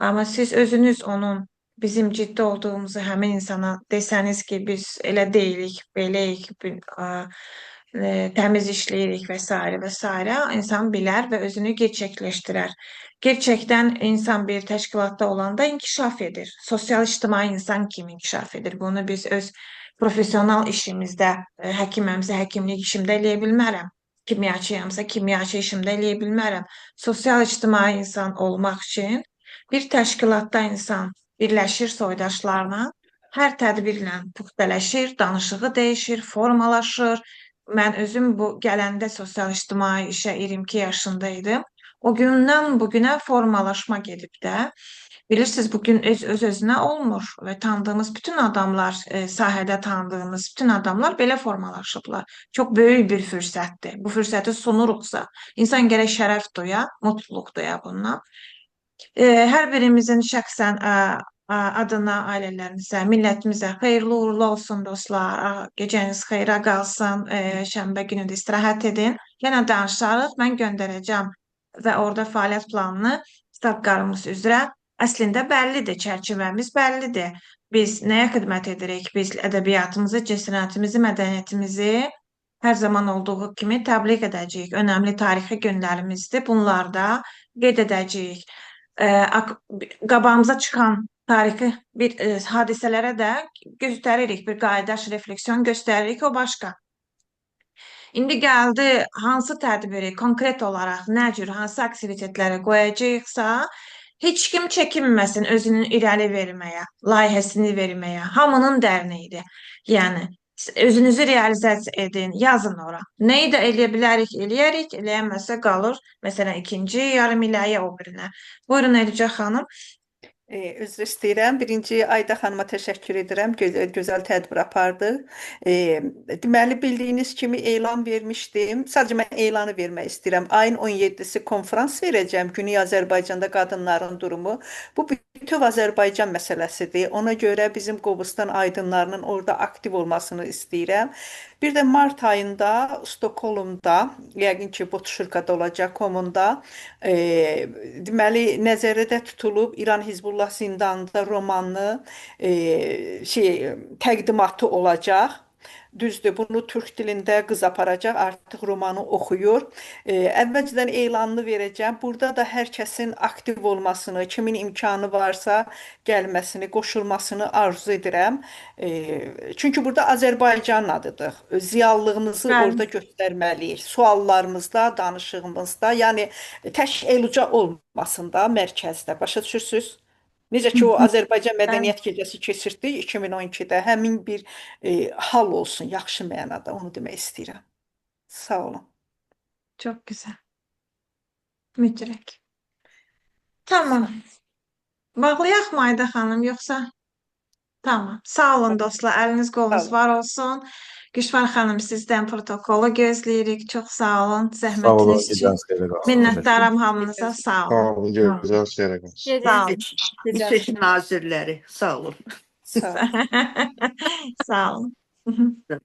Amma siz özünüz onun bizim ciddi olduğumuzu həmin insana desəniz ki, biz elə deyilik, beləyik, təmiz işləyirik və s. və s. insan bilər və özünü gerçəkləşdirər. Gerçəkdən insan bir təşkilatda olanda inkişaf edir. Sosial-ictimai insan kimi inkişaf edir. Bunu biz öz profesional işimizdə, həkiməmsə həkimlik işimdə eləyə bilmərəm. Kimyaçıyamsa kimyaçı işimdə eləyə bilmərəm. Sosial-ictimai insan olmaq üçün bir təşkilatda insan birləşir soydaşlarla, hər tədbirlə puxtələşir, danışığı dəyişir, formalaşır. Mən özüm bu gələndə sosial-ictimai işə 22 yaşındaydım. O gündən bugünə formalaşma gedib də. Bilirsiniz, bugün öz-özünə olmur və tanıdığımız bütün adamlar, sahədə tanıdığımız bütün adamlar belə formalaşıblar. Çox böyük bir fürsətdir. Bu fürsəti sunuruqsa, insan gərək şərəf duya, mutluluq duya bundan. Hər birimizin şəxsən adına, ailələrimizə, millətimizə xeyirli uğurlu olsun dostlar. Gecəniz xeyrə qalsın. Şənbə günü də istirahət edin. Yenə danışarıq. Mən göndərəcəm və orada fəaliyyət planını statlarımız üzrə. Əslində bəllidir, çərçivəmiz bəllidir. Biz nəyə xidmət edirik? Biz ədəbiyyatımızı, cəsarətimizi, mədəniyyətimizi hər zaman olduğu kimi təbliğ edəcəyik. Önəmli tarixi günlərimizdir. Bunlarda qeyd edəcəyik. Qabağımıza çıxan tarixi bir hadisələrə də göstəririk. Bir qaydaş, refleksiyon göstəririk. O başqa. İndi gəldi hansı tədbiri konkret olaraq nə cür, hansı aktivitetləri qoyacaqsa, heç kim çəkinməsin özünün irəli verməyə, layihəsini verməyə. Hamının dərneyidir. Yəni, özünüzü realizasiya edin, yazın ora. Nəyi də eləyə bilərik, eləyərik, eləyəməsə qalır. Məsələn, ikinci yarım iləyə o birinə. Buyurun Eləcə xanım. Üzr istəyirəm. Birinci Ayda xanıma təşəkkür edirəm. Gözəl tədbir apardı. Deməli, bildiyiniz kimi elan vermişdim. Sadəcə mən elanı vermək istəyirəm. Ayın 17-si konferans verəcəm. Güney Azərbaycanda qadınların durumu. Bu bütöv Azərbaycan məsələsidir. Ona görə bizim Qobustan aydınlarının orada aktiv olmasını istəyirəm. Bir də mart ayında Stokholmda, yəqin ki, Botuşurkada olacaq komunda, deməli, nəzərdə tutulub İran Hizbullah zindanında romanı təqdimatı olacaq. Düzdür, bunu türk dilində qız aparacaq, artıq romanı oxuyur. Əvvəlcədən elanını verəcəm. Burada da hər kəsin aktiv olmasını, kimin imkanı varsa gəlməsini, qoşulmasını arzu edirəm. Çünki burada Azərbaycanın adıdır. Ziyallığımızı orada göstərməliyik. Suallarımızda, danışığımızda, yəni tək Eluca olmasın da mərkəzdə. Başa düşürsünüz? Necə ki, o Azərbaycan Mədəniyyət Gecəsi keçirdik 2012-də, həmin bir hal olsun, yaxşı mənada, onu demək istəyirəm. Sağ olun. Çok güzel. Müthiş. Tamam. Bağlayaq mı Ayda xanım, yoxsa? Tamam. Sağ olun dostlar. Əliniz qolunuz var olsun. Güşvar xanım, sizdən protokolu gözləyirik. Çox sağ olun. Sağ olun, Zəhmətiniz üçün. gecəniz xeyrə qalsın. Minnətdaram hamınıza. Sağ olun. Sağ olun, gözəl xeyrə qalsın. Sağ olun. İsveç nazirləri, sağ olun. Sağ olun. Sağ olun.